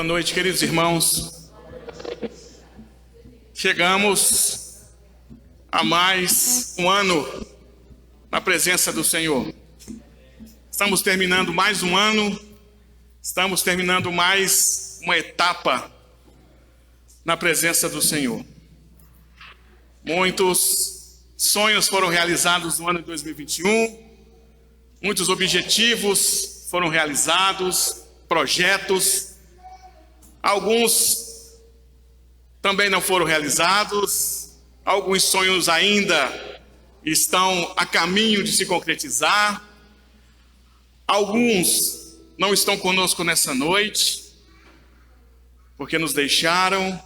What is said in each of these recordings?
noite, queridos irmãos. Chegamos a mais um ano na presença do Senhor. Estamos terminando mais um ano, estamos terminando mais uma etapa na presença do Senhor. Muitos sonhos foram realizados no ano de 2021, muitos objetivos foram realizados, projetos. Alguns também não foram realizados, alguns sonhos ainda estão a caminho de se concretizar, alguns não estão conosco nessa noite, porque nos deixaram,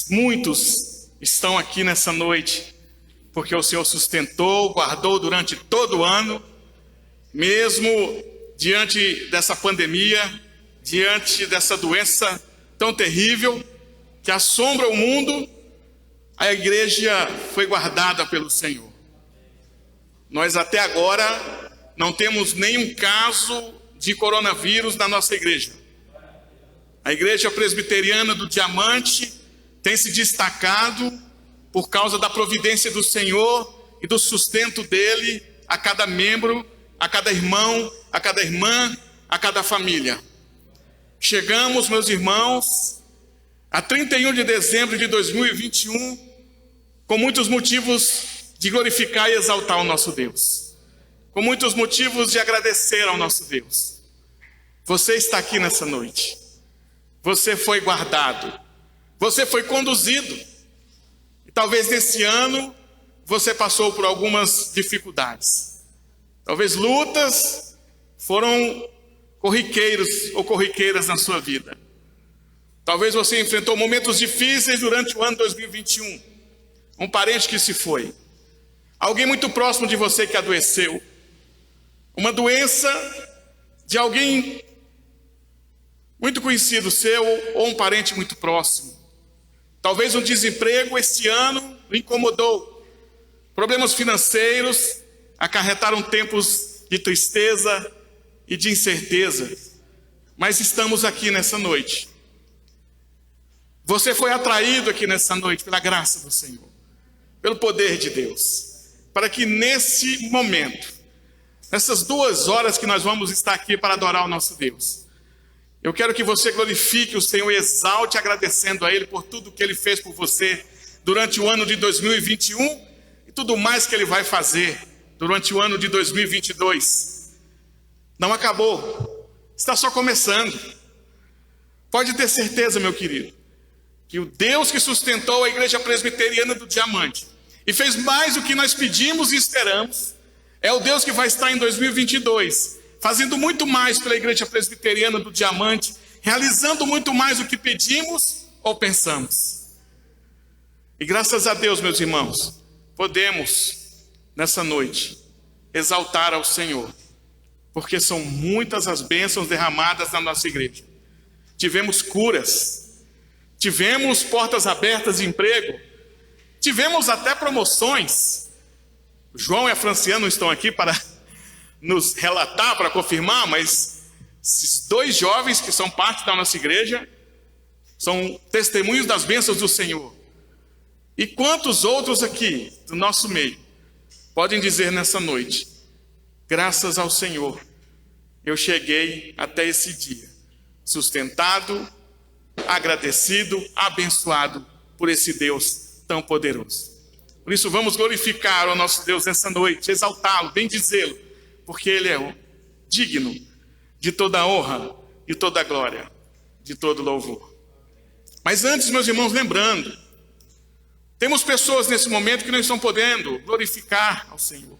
muitos estão aqui nessa noite, porque o Senhor sustentou, guardou durante todo o ano, mesmo diante dessa pandemia, diante dessa doença tão terrível que assombra o mundo, a igreja foi guardada pelo Senhor. Nós até agora não temos nenhum caso de coronavírus na nossa igreja. A igreja presbiteriana do Diamante tem se destacado por causa da providência do Senhor e do sustento dele a cada membro, a cada irmão, a cada irmã, a cada família. Chegamos, meus irmãos, a 31 de dezembro de 2021, com muitos motivos de glorificar e exaltar o nosso Deus, com muitos motivos de agradecer ao nosso Deus. Você está aqui nessa noite, você foi guardado, você foi conduzido, e talvez nesse ano você passou por algumas dificuldades, talvez lutas foram corriqueiros ou corriqueiras na sua vida. Talvez você enfrentou momentos difíceis durante o ano 2021. Um parente que se foi. Alguém muito próximo de você que adoeceu. Uma doença de alguém muito conhecido seu ou um parente muito próximo. Talvez um desemprego este ano o incomodou. Problemas financeiros acarretaram tempos de tristeza e de incerteza, mas estamos aqui nessa noite. Você foi atraído aqui nessa noite pela graça do Senhor, pelo poder de Deus, para que nesse momento, nessas 2 horas que nós vamos estar aqui para adorar o nosso Deus, eu quero que você glorifique o Senhor e exalte agradecendo a Ele por tudo que Ele fez por você durante o ano de 2021 e tudo mais que Ele vai fazer durante o ano de 2022. Não acabou, está só começando. Pode ter certeza, meu querido, que o Deus que sustentou a igreja presbiteriana do Diamante e fez mais do que nós pedimos e esperamos, é o Deus que vai estar em 2022, fazendo muito mais pela igreja presbiteriana do Diamante, realizando muito mais do que pedimos ou pensamos. E graças a Deus, meus irmãos, podemos, nessa noite, exaltar ao Senhor, porque são muitas as bênçãos derramadas na nossa igreja. Tivemos curas, tivemos portas abertas de emprego, tivemos até promoções. O João e a Franciana não estão aqui para nos relatar, para confirmar, mas esses 2 jovens que são parte da nossa igreja são testemunhos das bênçãos do Senhor. E quantos outros aqui do nosso meio podem dizer nessa noite: graças ao Senhor, eu cheguei até esse dia, sustentado, agradecido, abençoado por esse Deus tão poderoso. Por isso vamos glorificar o nosso Deus nessa noite, exaltá-lo, bendizê-lo, porque Ele é digno de toda a honra, de toda a glória, de todo louvor. Mas antes, meus irmãos, lembrando, temos pessoas nesse momento que não estão podendo glorificar ao Senhor.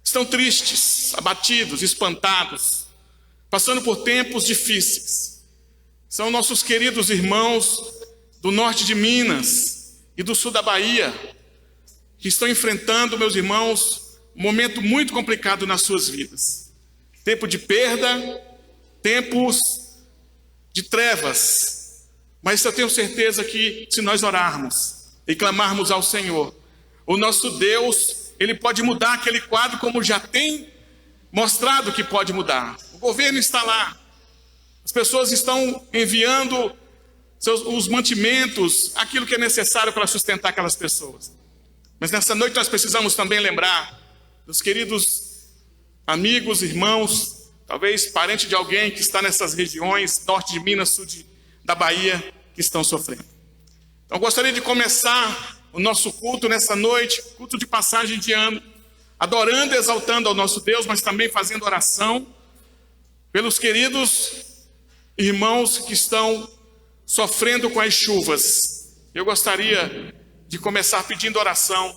Estão tristes, abatidos, espantados, passando por tempos difíceis. São nossos queridos irmãos do norte de Minas e do sul da Bahia, que estão enfrentando, meus irmãos, um momento muito complicado nas suas vidas. Tempo de perda, tempos de trevas. Mas eu tenho certeza que se nós orarmos e clamarmos ao Senhor, o nosso Deus, Ele pode mudar aquele quadro como já tem mostrado que pode mudar. O governo está lá, As pessoas estão enviando os mantimentos, aquilo que é necessário para sustentar aquelas pessoas. Mas nessa noite nós precisamos também lembrar dos queridos amigos, irmãos, talvez parente de alguém que está nessas regiões, norte de Minas, sul da Bahia, que estão sofrendo. Então eu gostaria de começar o nosso culto nessa noite, culto de passagem de ano, adorando e exaltando ao nosso Deus, mas também fazendo oração pelos queridos irmãos que estão sofrendo com as chuvas. Eu gostaria de começar pedindo oração,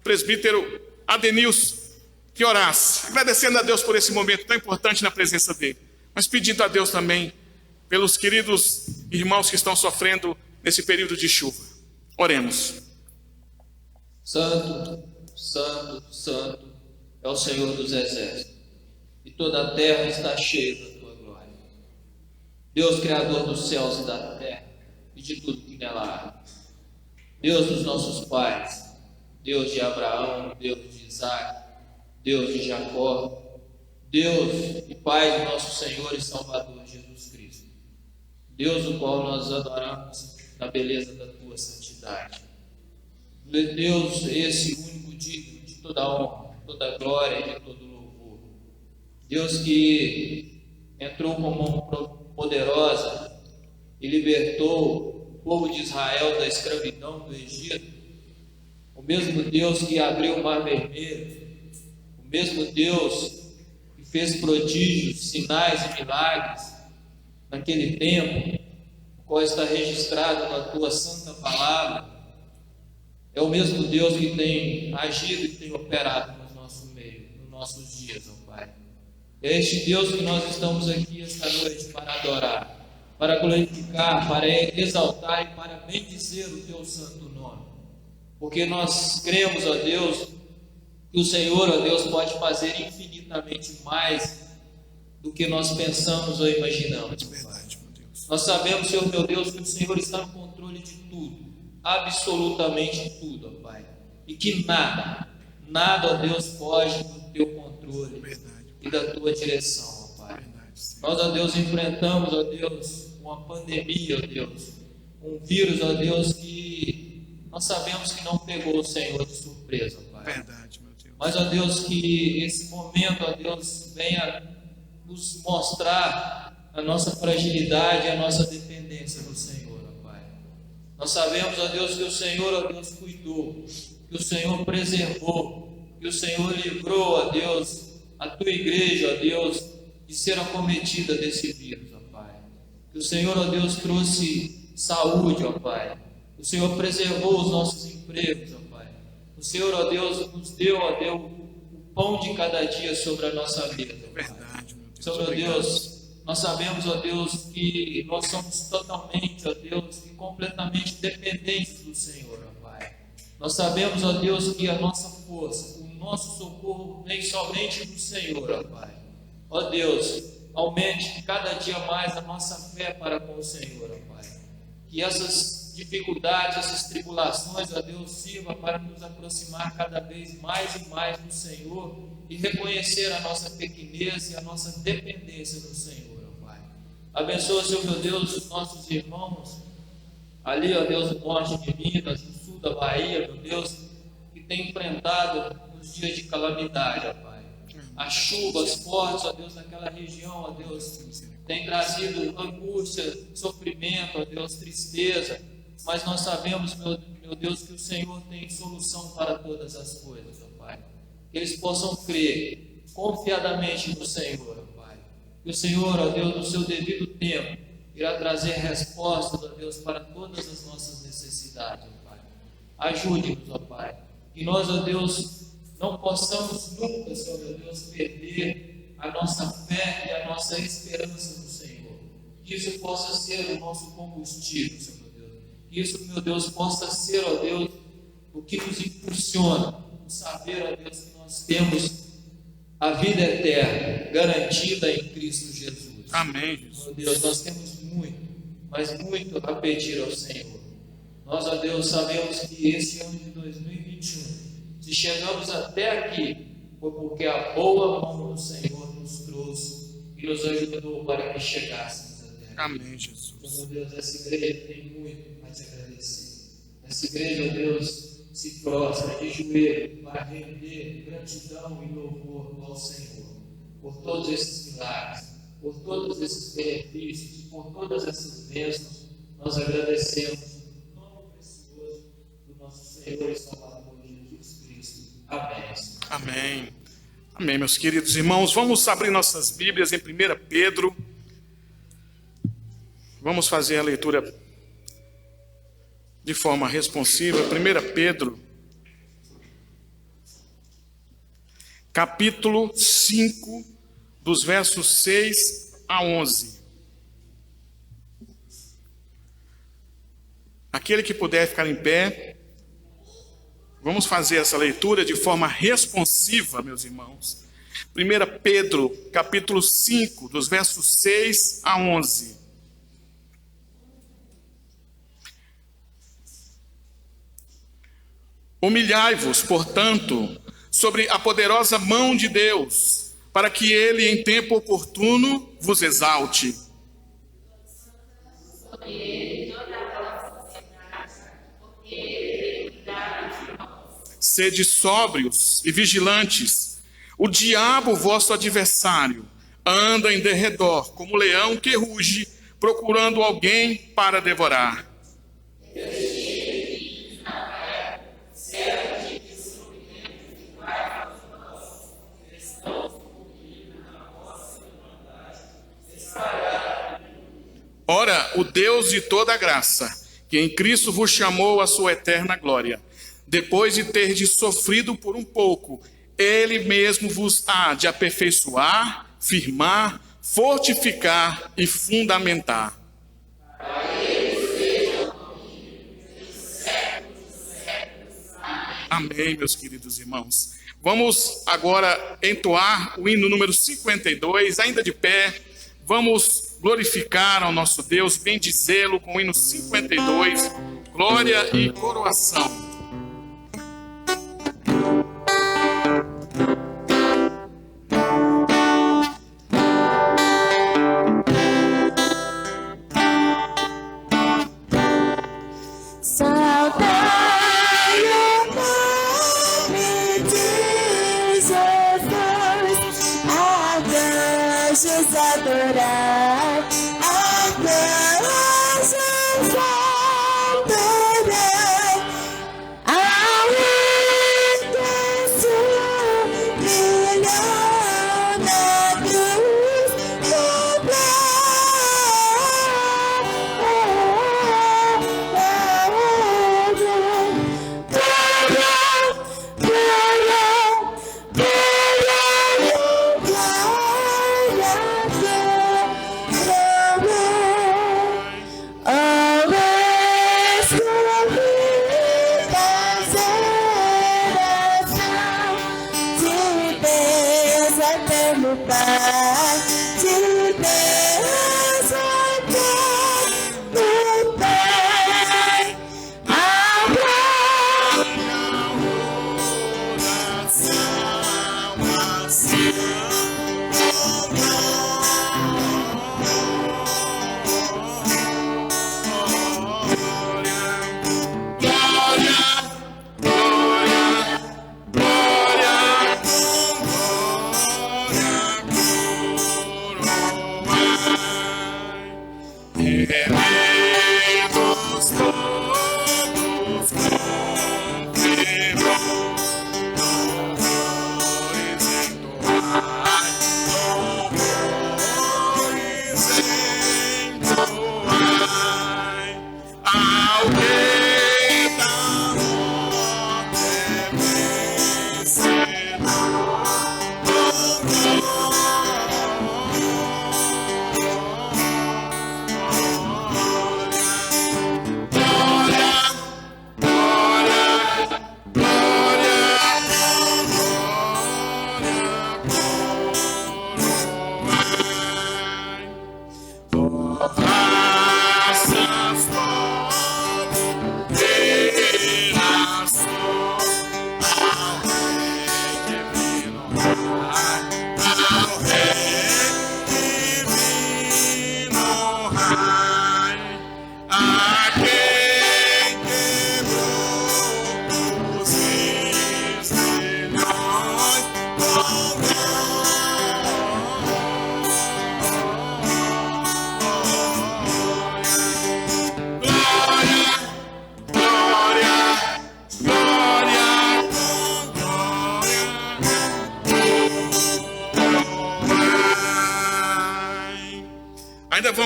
presbítero Adenilson, que orasse, agradecendo a Deus por esse momento tão importante na presença dele, mas pedindo a Deus também pelos queridos irmãos que estão sofrendo nesse período de chuva. Oremos. Santo, santo, santo é o Senhor dos exércitos, e toda a terra está cheia da tua glória. Deus, Criador dos céus e da terra, e de tudo que nela há. Deus dos nossos pais, Deus de Abraão, Deus de Isaac, Deus de Jacó, Deus e Pai do nosso Senhor e Salvador Jesus Cristo. Deus o qual nós adoramos na beleza da tua santidade. Deus, esse único digno de toda honra, toda glória e de todo louvor. Deus que entrou com mão poderosa e libertou o povo de Israel da escravidão do Egito. O mesmo Deus que abriu o mar vermelho, o mesmo Deus que fez prodígios, sinais e milagres naquele tempo, o qual está registrado na tua santa palavra, é o mesmo Deus que tem agido e tem operado no nosso meio, nos nossos dias, ó Pai. É este Deus que nós estamos aqui esta noite para adorar, para glorificar, para exaltar e para bendizer o teu santo nome. Porque nós cremos, ó Deus, que o Senhor, ó Deus, pode fazer infinitamente mais do que nós pensamos ou imaginamos. Verdade, meu Deus. Nós sabemos, Senhor meu Deus, que o Senhor está no controle de tudo, absolutamente tudo, ó Pai. E que nada, ó Deus, foge do teu controle. Verdade. E da tua direção, ó Pai. Verdade, Nós, ó Deus, enfrentamos, ó Deus, uma pandemia, ó Deus, um vírus, ó Deus, que nós sabemos que não pegou o Senhor de surpresa, ó Pai. Verdade, meu Deus. Mas, ó Deus, que esse momento, ó Deus, venha nos mostrar a nossa fragilidade e a nossa dependência do Senhor, ó Pai. Nós sabemos, ó Deus, que o Senhor, ó Deus, cuidou, que o Senhor preservou, que o Senhor livrou, ó Deus, a tua igreja, ó Deus, de ser acometida desse vírus, ó Pai. Que o Senhor, ó Deus, trouxe saúde, ó Pai. O Senhor preservou os nossos empregos, ó Pai. O Senhor, ó Deus, nos deu, ó Deus, o pão de cada dia sobre a nossa mesa. Verdade, meu Deus. Senhor, meu Deus, nós sabemos, ó Deus, que nós somos totalmente, ó Deus, e completamente dependentes do Senhor, ó Pai. Nós sabemos, ó Deus, que a nossa força, o nosso socorro vem somente do Senhor, ó Pai. Ó Deus, aumente cada dia mais a nossa fé para com o Senhor, ó Pai. Que essas dificuldades, essas tribulações, ó Deus, sirva para nos aproximar cada vez mais e mais do Senhor e reconhecer a nossa pequenez e a nossa dependência do Senhor, ó Pai. Abençoa, Senhor meu Deus, os nossos irmãos ali, ó Deus, no norte de Minas, no sul da Bahia, meu Deus, que tem enfrentado os dias de calamidade, ó Pai. As chuvas fortes, ó Deus, naquela região, ó Deus, tem trazido angústia, sofrimento, ó Deus, tristeza, mas nós sabemos, meu Deus, que o Senhor tem solução para todas as coisas, ó Pai. Que eles possam crer confiadamente no Senhor, ó Pai. Que o Senhor, ó Deus, no seu devido tempo, irá trazer respostas, ó Deus, para todas as nossas necessidades, ó Pai. Ajude-nos, ó Pai. Que nós, ó Deus, não possamos nunca, Senhor meu Deus, perder a nossa fé e a nossa esperança no Senhor. Que isso possa ser o nosso combustível, Senhor meu Deus. Que isso, meu Deus, possa ser, ó Deus, o que nos impulsiona, o saber, ó Deus, que nós temos a vida eterna garantida em Cristo Jesus. Amém, Jesus. Meu Deus, nós temos muito, mas muito a pedir ao Senhor. Nós, ó Deus, sabemos que esse ano de 2021, se chegamos até aqui, foi porque a boa mão do Senhor nos trouxe e nos ajudou para que chegássemos Amém, Jesus. Então, meu Deus, essa igreja tem muito a te agradecer. Essa igreja, Deus, se prostra de joelho para render gratidão e louvor ao Senhor por todos esses milagres, por todos esses benefícios, por todas essas bênçãos. Nós agradecemos no nome precioso do nosso Senhor e Salvador Jesus Cristo. Amém. Amém. Amém, meus queridos irmãos. Vamos abrir nossas Bíblias em 1 Pedro. Vamos fazer a leitura de forma responsiva. 1 Pedro, capítulo 5, dos versos 6 a 11. Aquele que puder ficar em pé, vamos fazer essa leitura de forma responsiva, meus irmãos. 1 Pedro, capítulo 5, dos versos 6 a 11. Humilhai-vos, portanto, sobre a poderosa mão de Deus, para que ele, em tempo oportuno, vos exalte. Sede sóbrios e vigilantes. O diabo, vosso adversário, anda em derredor, como leão que ruge, procurando alguém para devorar. Ora, o Deus de toda graça, que em Cristo vos chamou à sua eterna glória, depois de terdes sofrido por um pouco, Ele mesmo vos há de aperfeiçoar, firmar, fortificar e fundamentar. Amém, meus queridos irmãos. Vamos agora entoar o hino número 52, ainda de pé. Vamos glorificar ao nosso Deus, bendizê-lo com o hino 52, glória e coroação. Adorar, adorar, adorar.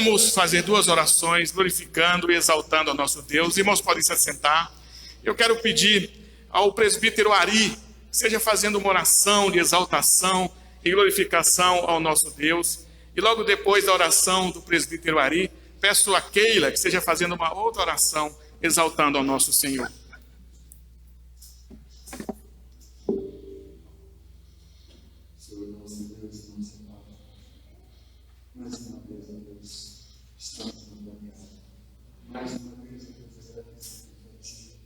vamos fazer 2 orações, glorificando e exaltando ao nosso Deus. Irmãos, podem se assentar. Eu quero pedir ao presbítero Ari, que seja fazendo uma oração de exaltação e glorificação ao nosso Deus. E logo depois da oração do presbítero Ari, peço a Keila, que seja fazendo uma outra oração, exaltando ao nosso Senhor. Senhor, nosso Deus e nosso Pai, mais uma vez, ó Deus, estamos na tua casa. Mais uma vez, ó Deus, agradecemos a Ti,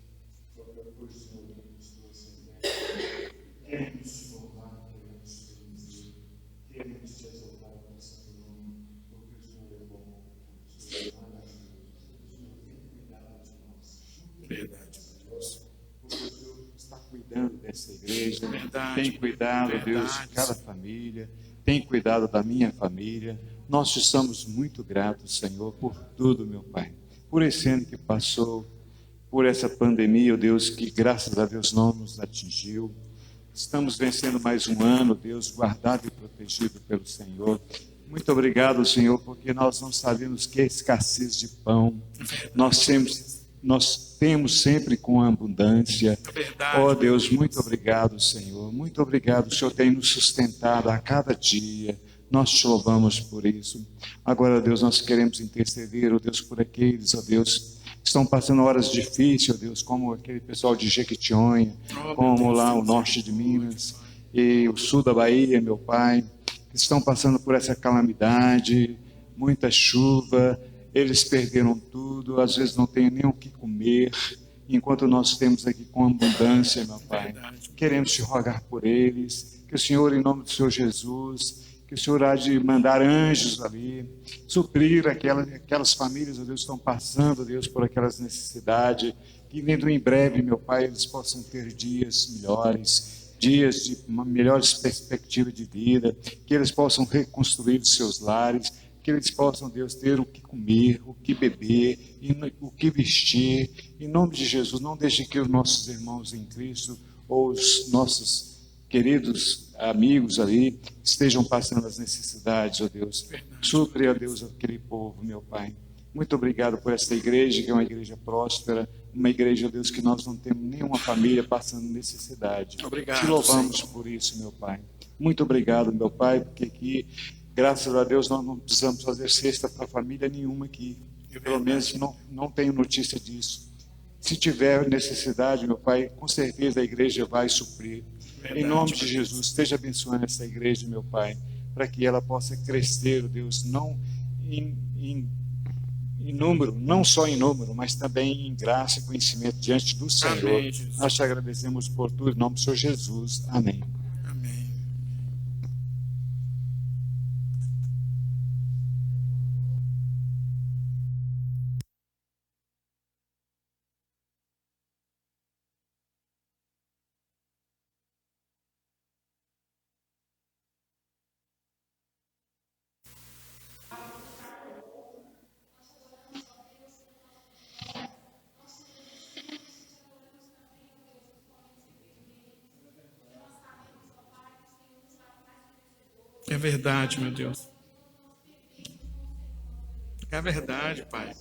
por Senhor, que nos trouxe até. Queremos te louvar, queremos te bendizer, queremos te exaltar com o santo nome, porque o Senhor é bom, o Senhor é maravilhoso, o Senhor tem cuidado de nós. Verdade, Deus. Porque o Senhor está cuidando dessa igreja, Verdade, tem cuidado, verdade. Deus, de cada família, tem cuidado da minha família. Nós te somos muito gratos, Senhor, por tudo, meu Pai, por esse ano que passou, por essa pandemia, ó Deus, que graças a Deus não nos atingiu. Estamos vencendo mais um ano, Deus, guardado e protegido pelo Senhor. Muito obrigado, Senhor, porque nós não sabemos que é escassez de pão. Nós temos sempre com abundância. Verdade. Oh Deus, muito obrigado, Senhor. Muito obrigado, o Senhor tem nos sustentado a cada dia. Nós te louvamos por isso. Agora, Deus, nós queremos interceder, oh Deus, por aqueles, oh Deus, que estão passando horas difíceis, oh Deus, como aquele pessoal de Jequitinhonha, como lá o norte de Minas e o sul da Bahia, meu Pai, que estão passando por essa calamidade, muita chuva. Eles perderam tudo, às vezes não têm nem o que comer, enquanto nós temos aqui com abundância, meu Pai. Queremos te rogar por eles, que o Senhor, em nome do Senhor Jesus, que o Senhor há de mandar anjos ali, suprir aquelas famílias, ó Deus, que estão passando, Deus, por aquelas necessidades, que dentro em breve, meu Pai, eles possam ter dias melhores, dias de uma melhores perspectivas de vida, que eles possam reconstruir os seus lares, que eles possam, Deus, ter o que comer, o que beber, o que vestir. Em nome de Jesus, não deixe que os nossos irmãos em Cristo ou os nossos queridos amigos ali estejam passando as necessidades, ó Deus. Supre, ó Deus, aquele povo, meu Pai. Muito obrigado por esta igreja, que é uma igreja próspera, uma igreja, ó Deus, que nós não temos nenhuma família passando necessidade. Obrigado, Te louvamos Senhor. por isso, meu Pai. Muito obrigado, meu Pai, porque aqui, graças a Deus, nós não precisamos fazer cesta para família nenhuma aqui. Pelo menos não tenho notícia disso. Se tiver necessidade, meu Pai, com certeza a igreja vai suprir. Em nome de Jesus, esteja abençoando essa igreja, meu Pai, para que ela possa crescer, Deus, não em número, não só em número, mas também em graça e conhecimento diante do Senhor. Amém, Jesus. Nós te agradecemos por tudo, em nome do Senhor Jesus. Amém. Amém. É verdade, meu Deus. É verdade, Pai.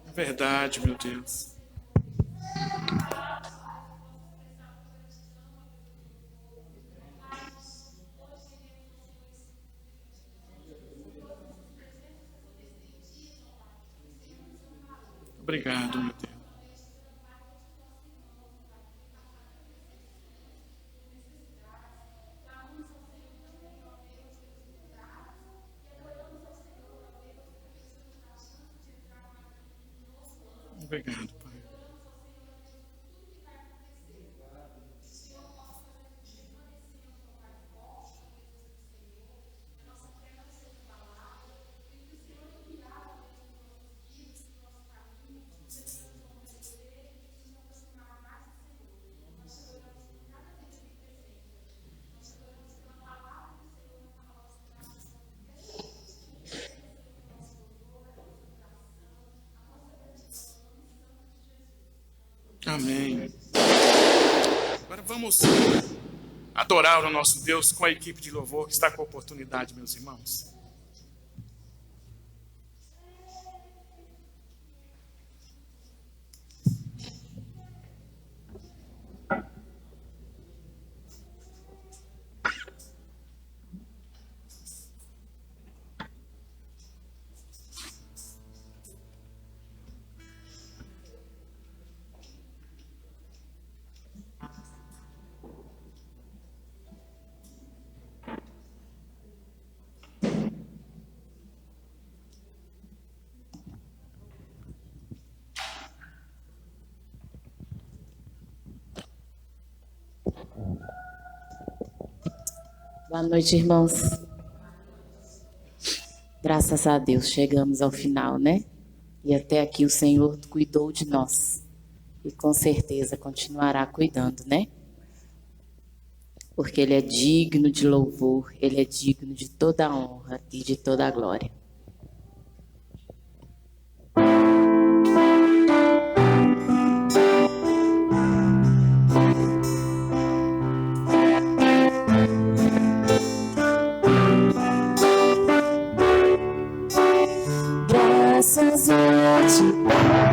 É verdade, meu Deus. Obrigado, meu Deus. Obrigado, Pai. Amém. Agora vamos adorar o nosso Deus com a equipe de louvor que está com a oportunidade, meus irmãos. Boa noite, irmãos. Graças a Deus, chegamos ao final, né? E até aqui o Senhor cuidou de nós. E com certeza continuará cuidando, né? Porque Ele é digno de louvor, Ele é digno de toda a honra e de toda a glória. Graças a ti, Pai.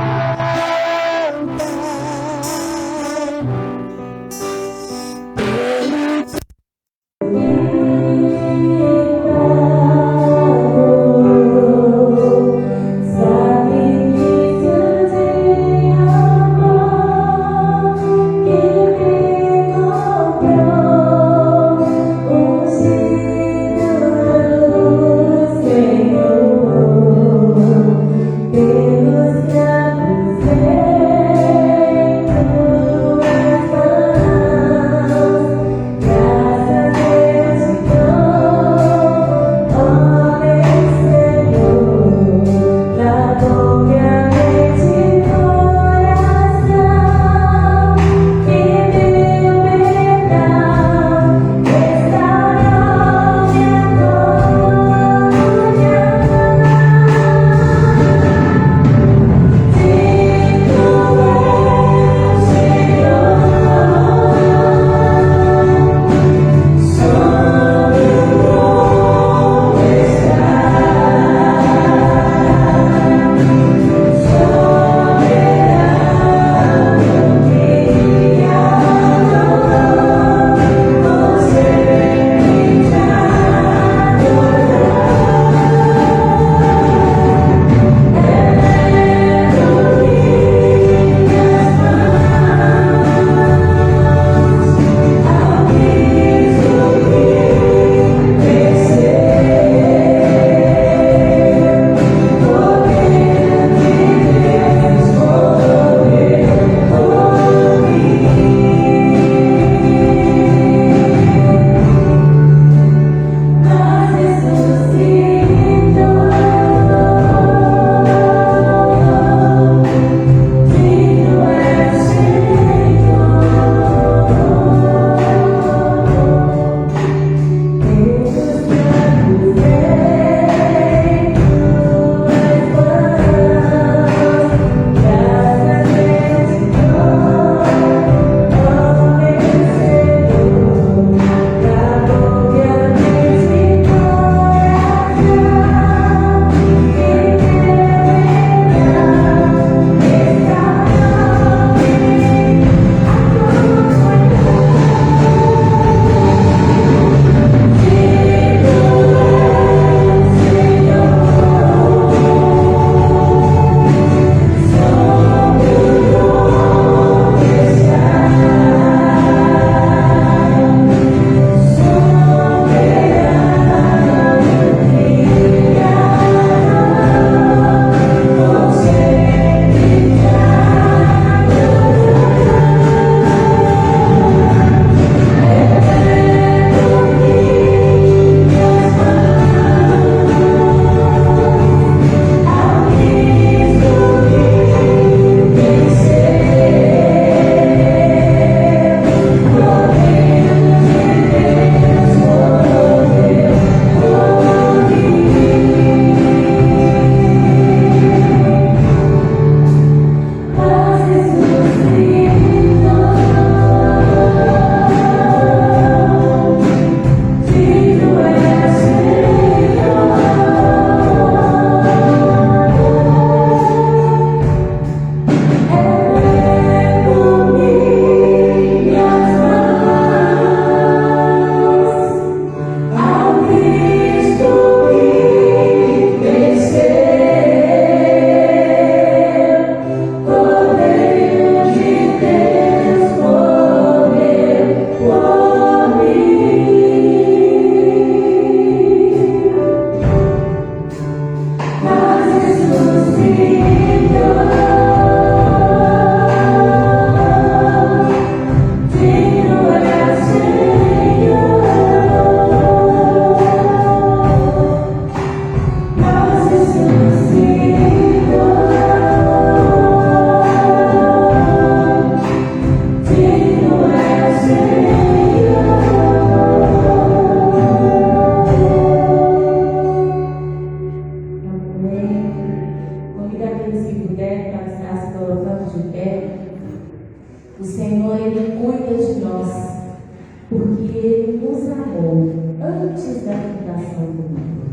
Ele nos amou antes da fundação do mundo.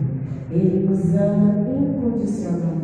Ele nos ama incondicionalmente.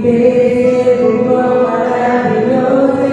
Pelo quão maravilhoso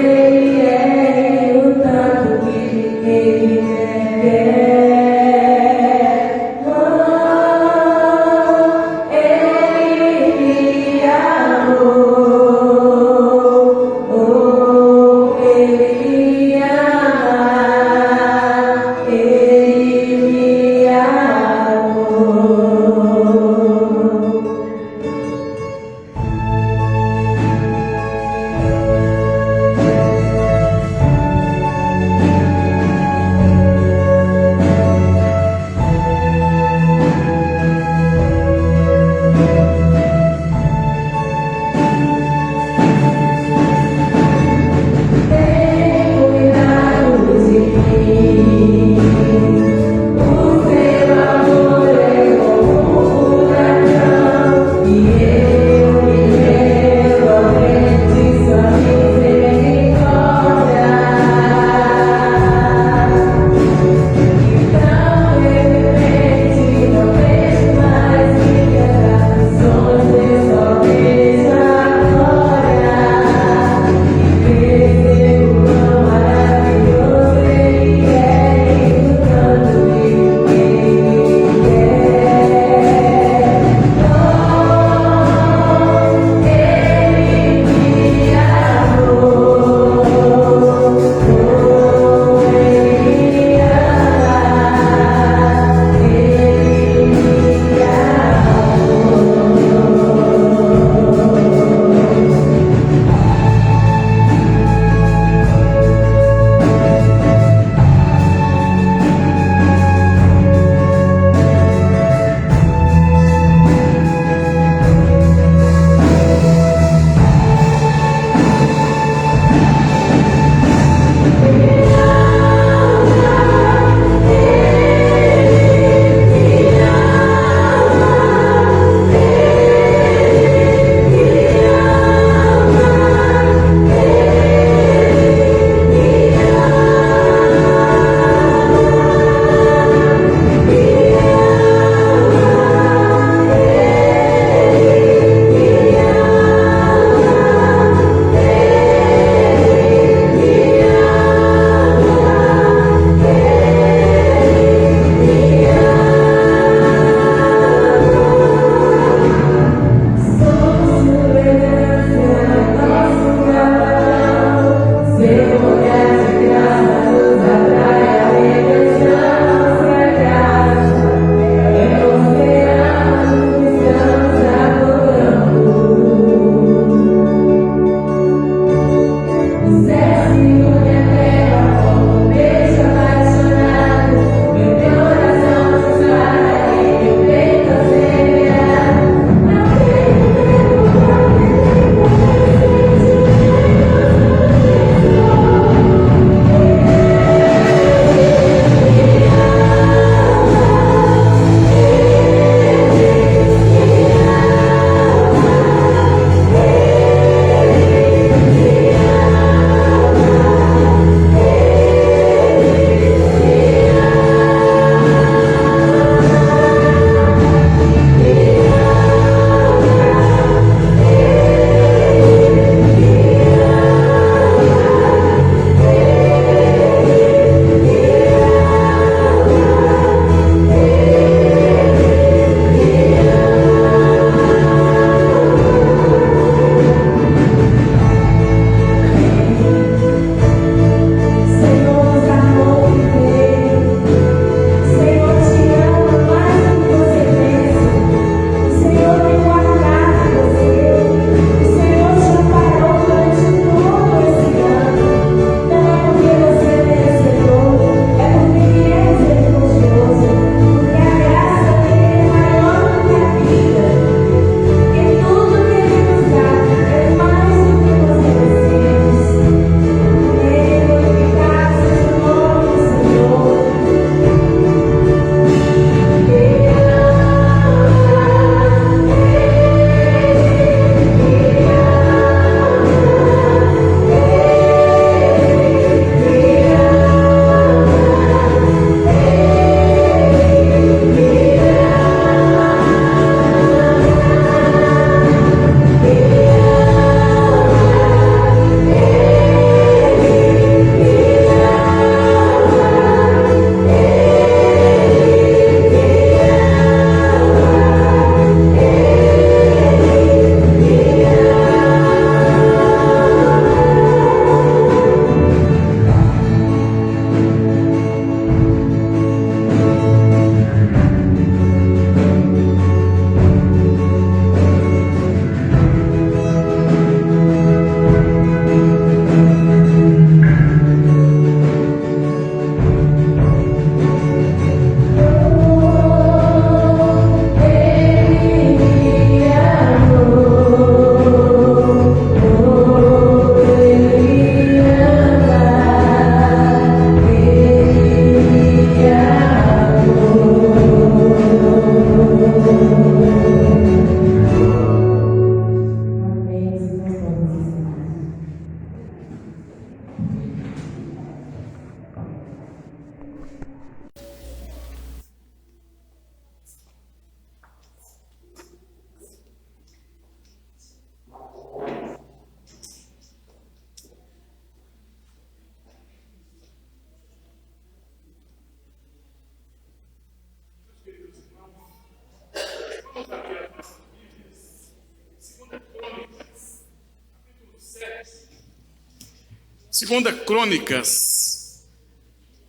Segunda Crônicas,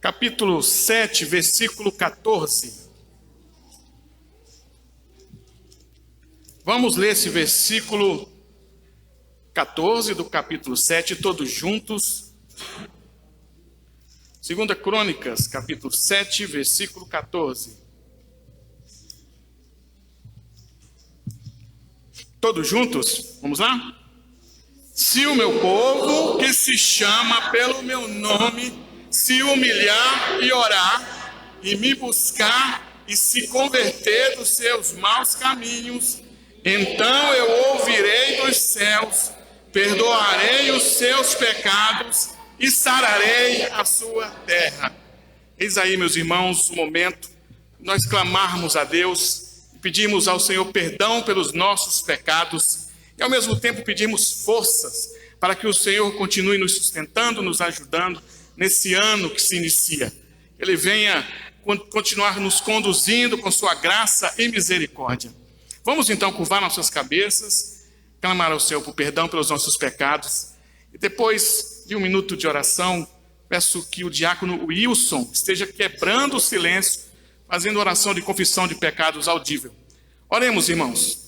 capítulo 7, versículo 14. Vamos ler esse versículo 14 do capítulo 7, todos juntos. Segunda Crônicas, capítulo 7, versículo 14. Todos juntos? Vamos lá? Se o meu povo, que se chama pelo meu nome, se humilhar e orar, e me buscar, e se converter dos seus maus caminhos, então eu ouvirei dos céus, perdoarei os seus pecados e sararei a sua terra. Eis aí, meus irmãos, o momento de nós clamarmos a Deus, pedimos ao Senhor perdão pelos nossos pecados e ao mesmo tempo pedimos forças para que o Senhor continue nos sustentando, nos ajudando nesse ano que se inicia. Ele venha continuar nos conduzindo com sua graça e misericórdia. Vamos então curvar nossas cabeças, clamar ao Senhor por perdão pelos nossos pecados. E depois de um minuto de oração, peço que o diácono Wilson esteja quebrando o silêncio, fazendo oração de confissão de pecados audível. Oremos, irmãos.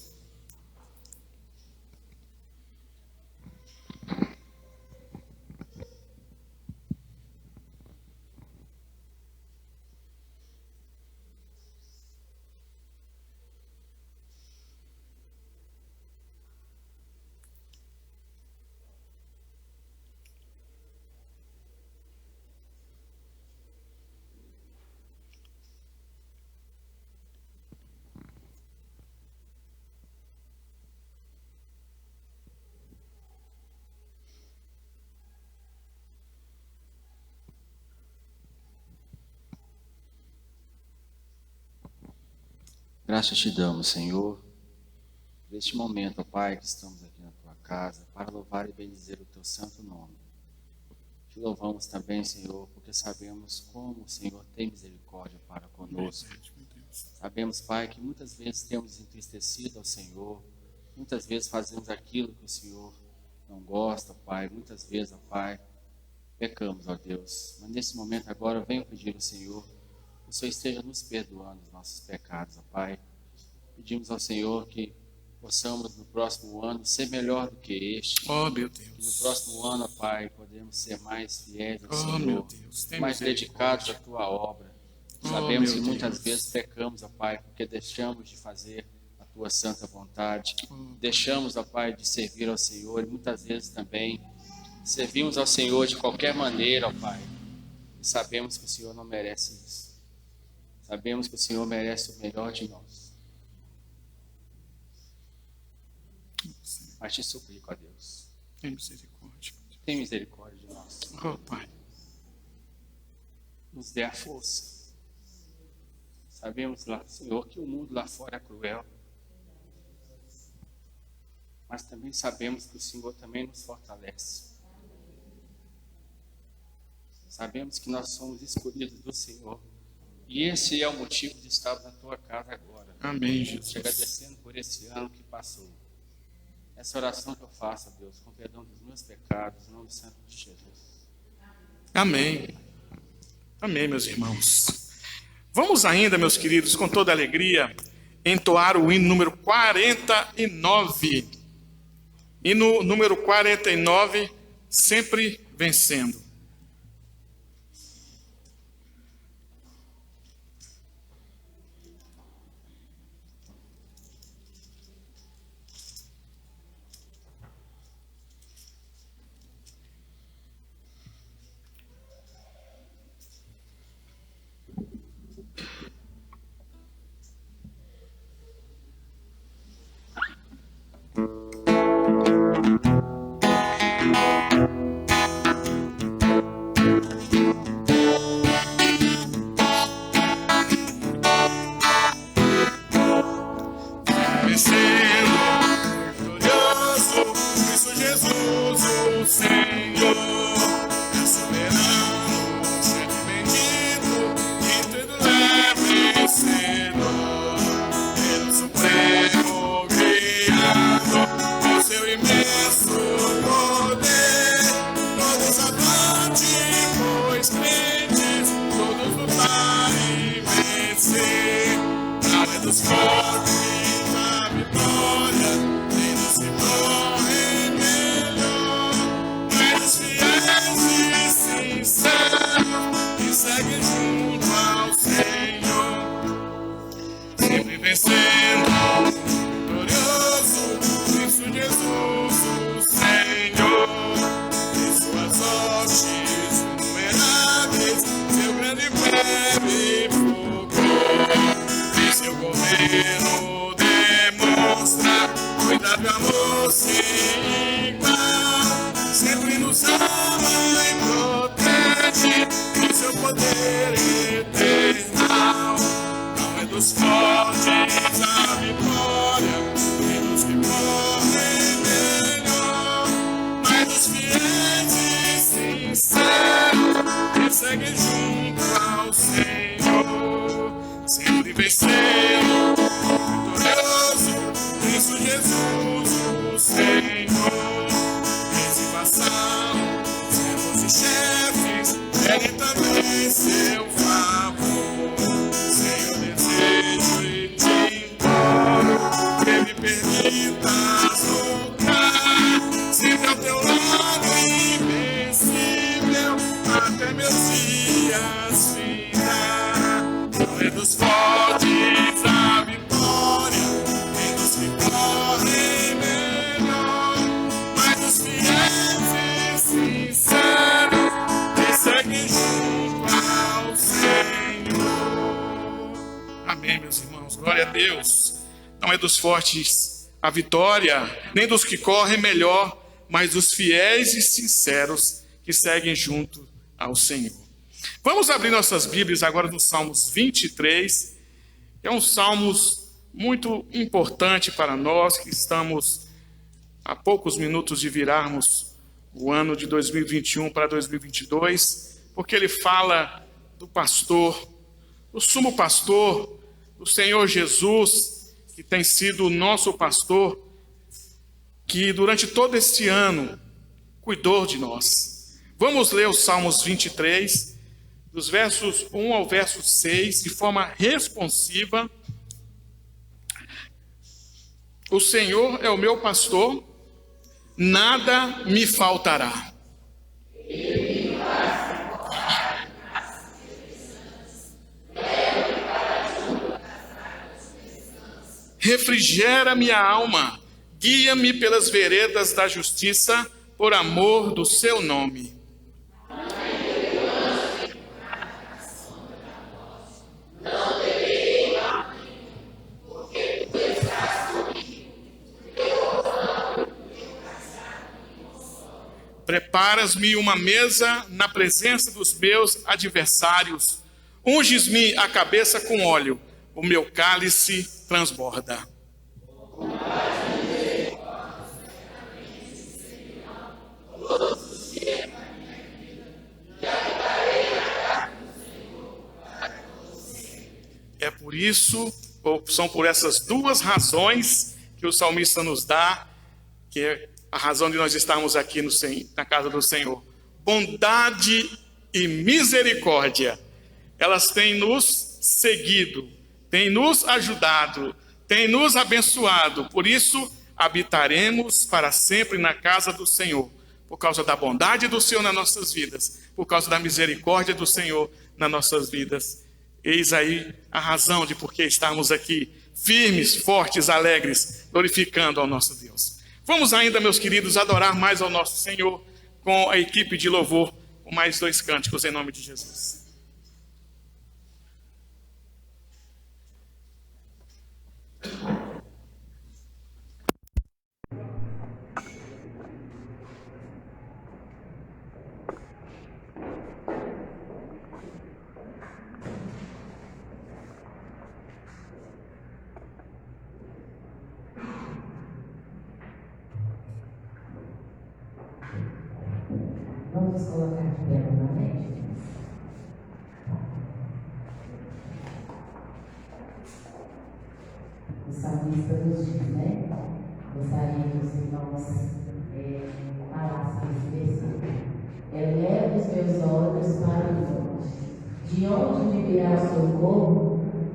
Graças te damos, Senhor, por este momento, ó Pai, que estamos aqui na Tua casa, para louvar e bendizer o Teu santo nome. Te louvamos também, Senhor, porque sabemos como o Senhor tem misericórdia para conosco. Sabemos, Pai, que muitas vezes temos entristecido ao Senhor, muitas vezes fazemos aquilo que o Senhor não gosta, Pai, muitas vezes, ó Pai, pecamos, ó Deus. Mas nesse momento agora, venho pedir ao Senhor que o Senhor esteja nos perdoando os nossos pecados, ó Pai. Pedimos ao Senhor que possamos no próximo ano ser melhor do que este. Oh, meu Que no Deus. próximo ano, ó Pai, podemos ser mais fiéis ao Oh, Senhor, meu Deus. Tem mais dedicados à misericórdia. Tua obra. Oh, Sabemos que meu muitas Deus. vezes pecamos, ó Pai, porque deixamos de fazer a Tua santa vontade. Oh. Deixamos, ó Pai, de servir ao Senhor e muitas vezes também servimos ao Senhor de qualquer maneira, ó Pai. E sabemos que o Senhor não merece isso. Sabemos que o Senhor merece o melhor de nós. Mas te suplico, ó Deus, Tem misericórdia. tem misericórdia de nós. Oh, Pai. Nos dê a força. Sabemos, lá, Senhor, que o mundo lá fora é cruel. Mas também sabemos que o Senhor também nos fortalece. Sabemos que nós somos escolhidos do Senhor. E esse é o motivo de estar na tua casa agora. Amém, Te Jesus. agradecendo por esse ano que passou. Essa oração que eu faço, Deus, com perdão dos meus pecados, em nome santo de Jesus. Amém. Amém, meus irmãos. Vamos ainda, meus queridos, com toda alegria, entoar o hino número 49. Hino número 49, sempre vencendo. dos fortes a vitória, nem dos que correm melhor, mas dos fiéis e sinceros que seguem junto ao Senhor, sempre vencendo, vitorioso, Cristo Jesus, o Senhor, em suas hostes inumeráveis, seu grande prêmio e fulgor, em seu governo demonstra cuidado e amor sem igual, sempre nos ama e protege com seu poder eternal. Não é dos fortes a vitória, nem dos que correm melhor, mas dos fiéis e sinceros que seguem junto ao Senhor, sempre vencendo, vitorioso, Cristo Jesus, o Senhor. Reis e vassalo, servos e chefes, peguem também seu favor. Senhor, desejo e te imploro, que me permitas lutar, sempre ao teu lado invencível, até meus dias finais. Não é dos fortes a vitória, nem dos que correm melhor, mas dos fiéis e sinceros que seguem junto ao Senhor. Amém, meus irmãos. Glória a Deus. Não é dos fortes a vitória, nem dos que correm melhor, mas dos fiéis e sinceros que seguem junto ao Senhor. Vamos abrir nossas Bíblias agora no Salmos 23. É um Salmos muito importante para nós que estamos a poucos minutos de virarmos o ano de 2021 para 2022, porque ele fala do pastor, do sumo pastor, do Senhor Jesus, que tem sido o nosso pastor, que durante todo este ano cuidou de nós. Vamos ler os Salmos 23, dos versos 1 ao verso 6, de forma responsiva. O Senhor é o meu pastor, nada me faltará. Refrigera minha alma, guia-me pelas veredas da justiça, por amor do seu nome. Preparas-me uma mesa na presença dos meus adversários. Unges-me a cabeça com óleo, o meu cálice transborda. É por isso, ou são por essas duas razões que o salmista nos dá, que é a razão de nós estarmos aqui na casa do Senhor. Bondade e misericórdia, elas têm nos seguido, têm nos ajudado, têm nos abençoado. Por isso, habitaremos para sempre na casa do Senhor, por causa da bondade do Senhor nas nossas vidas, por causa da misericórdia do Senhor nas nossas vidas. Eis aí a razão de por que estamos aqui, firmes, fortes, alegres, glorificando ao nosso Deus. Vamos ainda, meus queridos, adorar mais ao nosso Senhor com a equipe de louvor, com mais 2 cânticos em nome de Jesus. Vamos colocar de pé novamente. O salmista nos diz, né? Gostaria que os irmãos falassem esse versículo. Eleva os meus olhos para o monte. De onde me virá o socorro?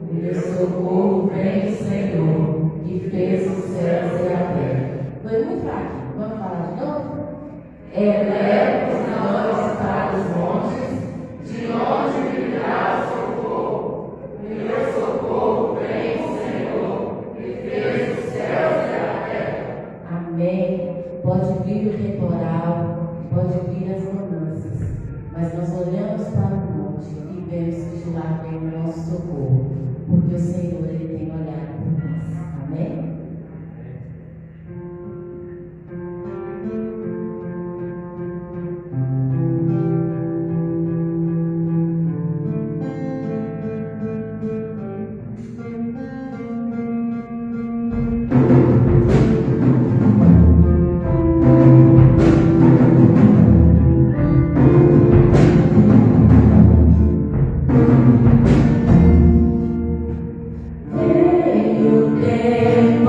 O meu socorro vem do Senhor, que fez os céus e a terra. Foi muito fraco. Vamos falar de novo? Eleva os nós para os montes, de onde virá o socorro. Meu socorro vem do Senhor, que fez os céus e a terra. Amém. Pode vir o temporal, pode vir as bonanças, mas nós olhamos para o monte e vemos que de lá vem o nosso socorro, porque o Senhor, Ele tem olhado por nós. Amém? Veio o tempo.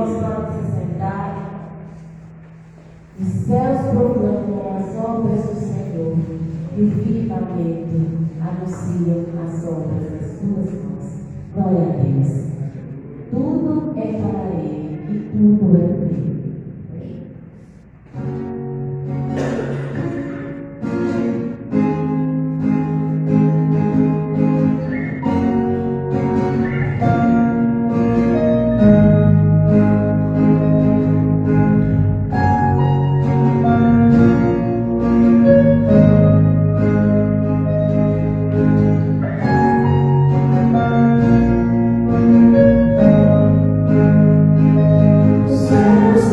irmãos podem se sentar. Os céus proclamam as obras do Senhor e o firmamento anuncia as obras das tuas mãos. Glória a Deus. Tudo é para Ele e tudo é dele. Somos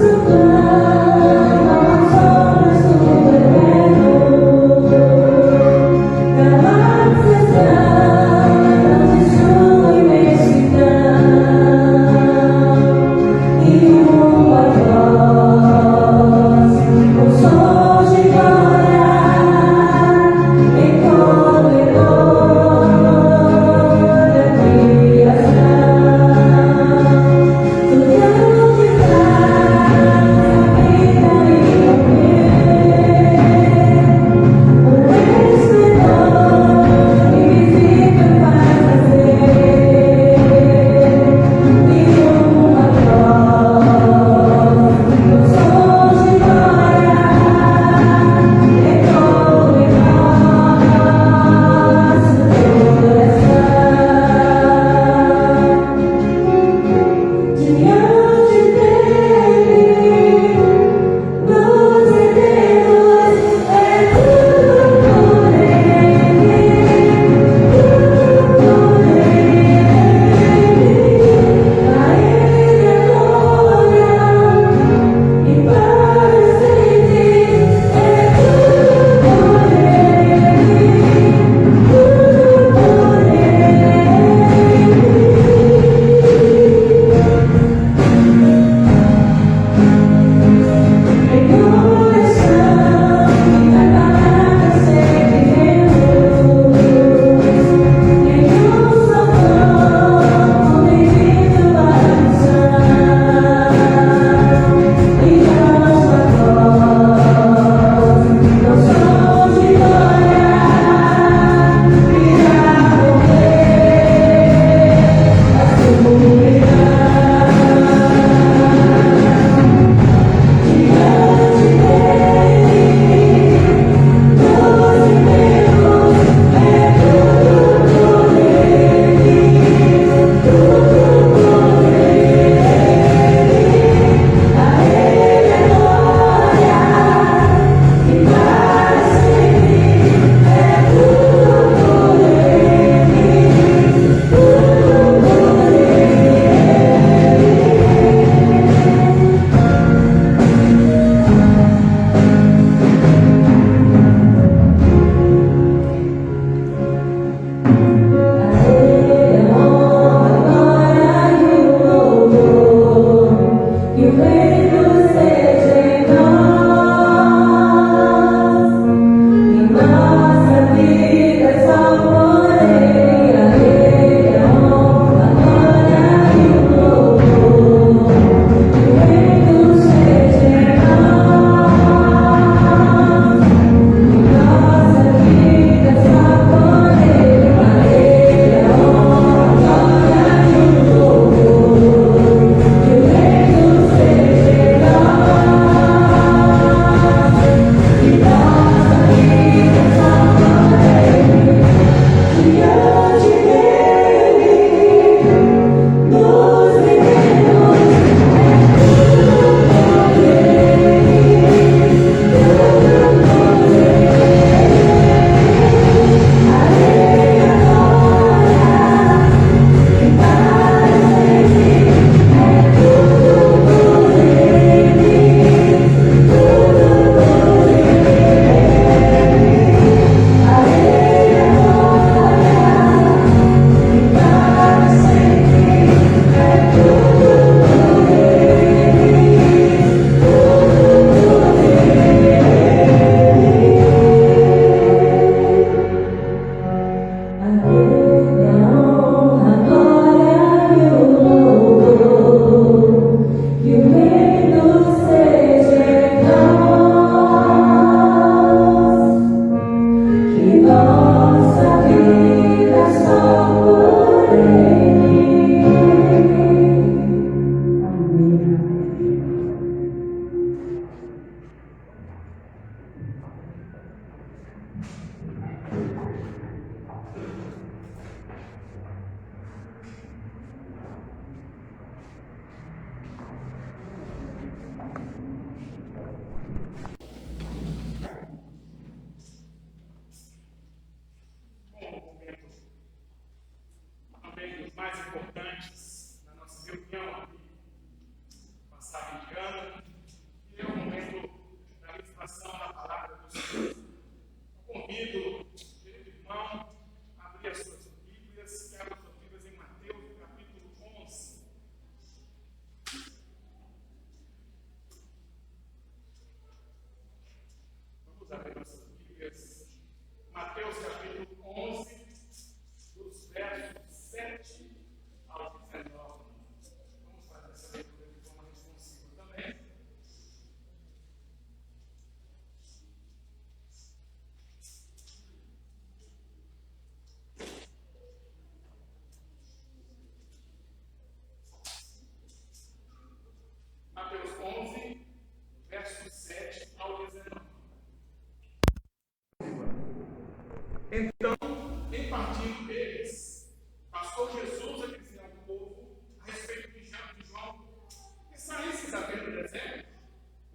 exemplo?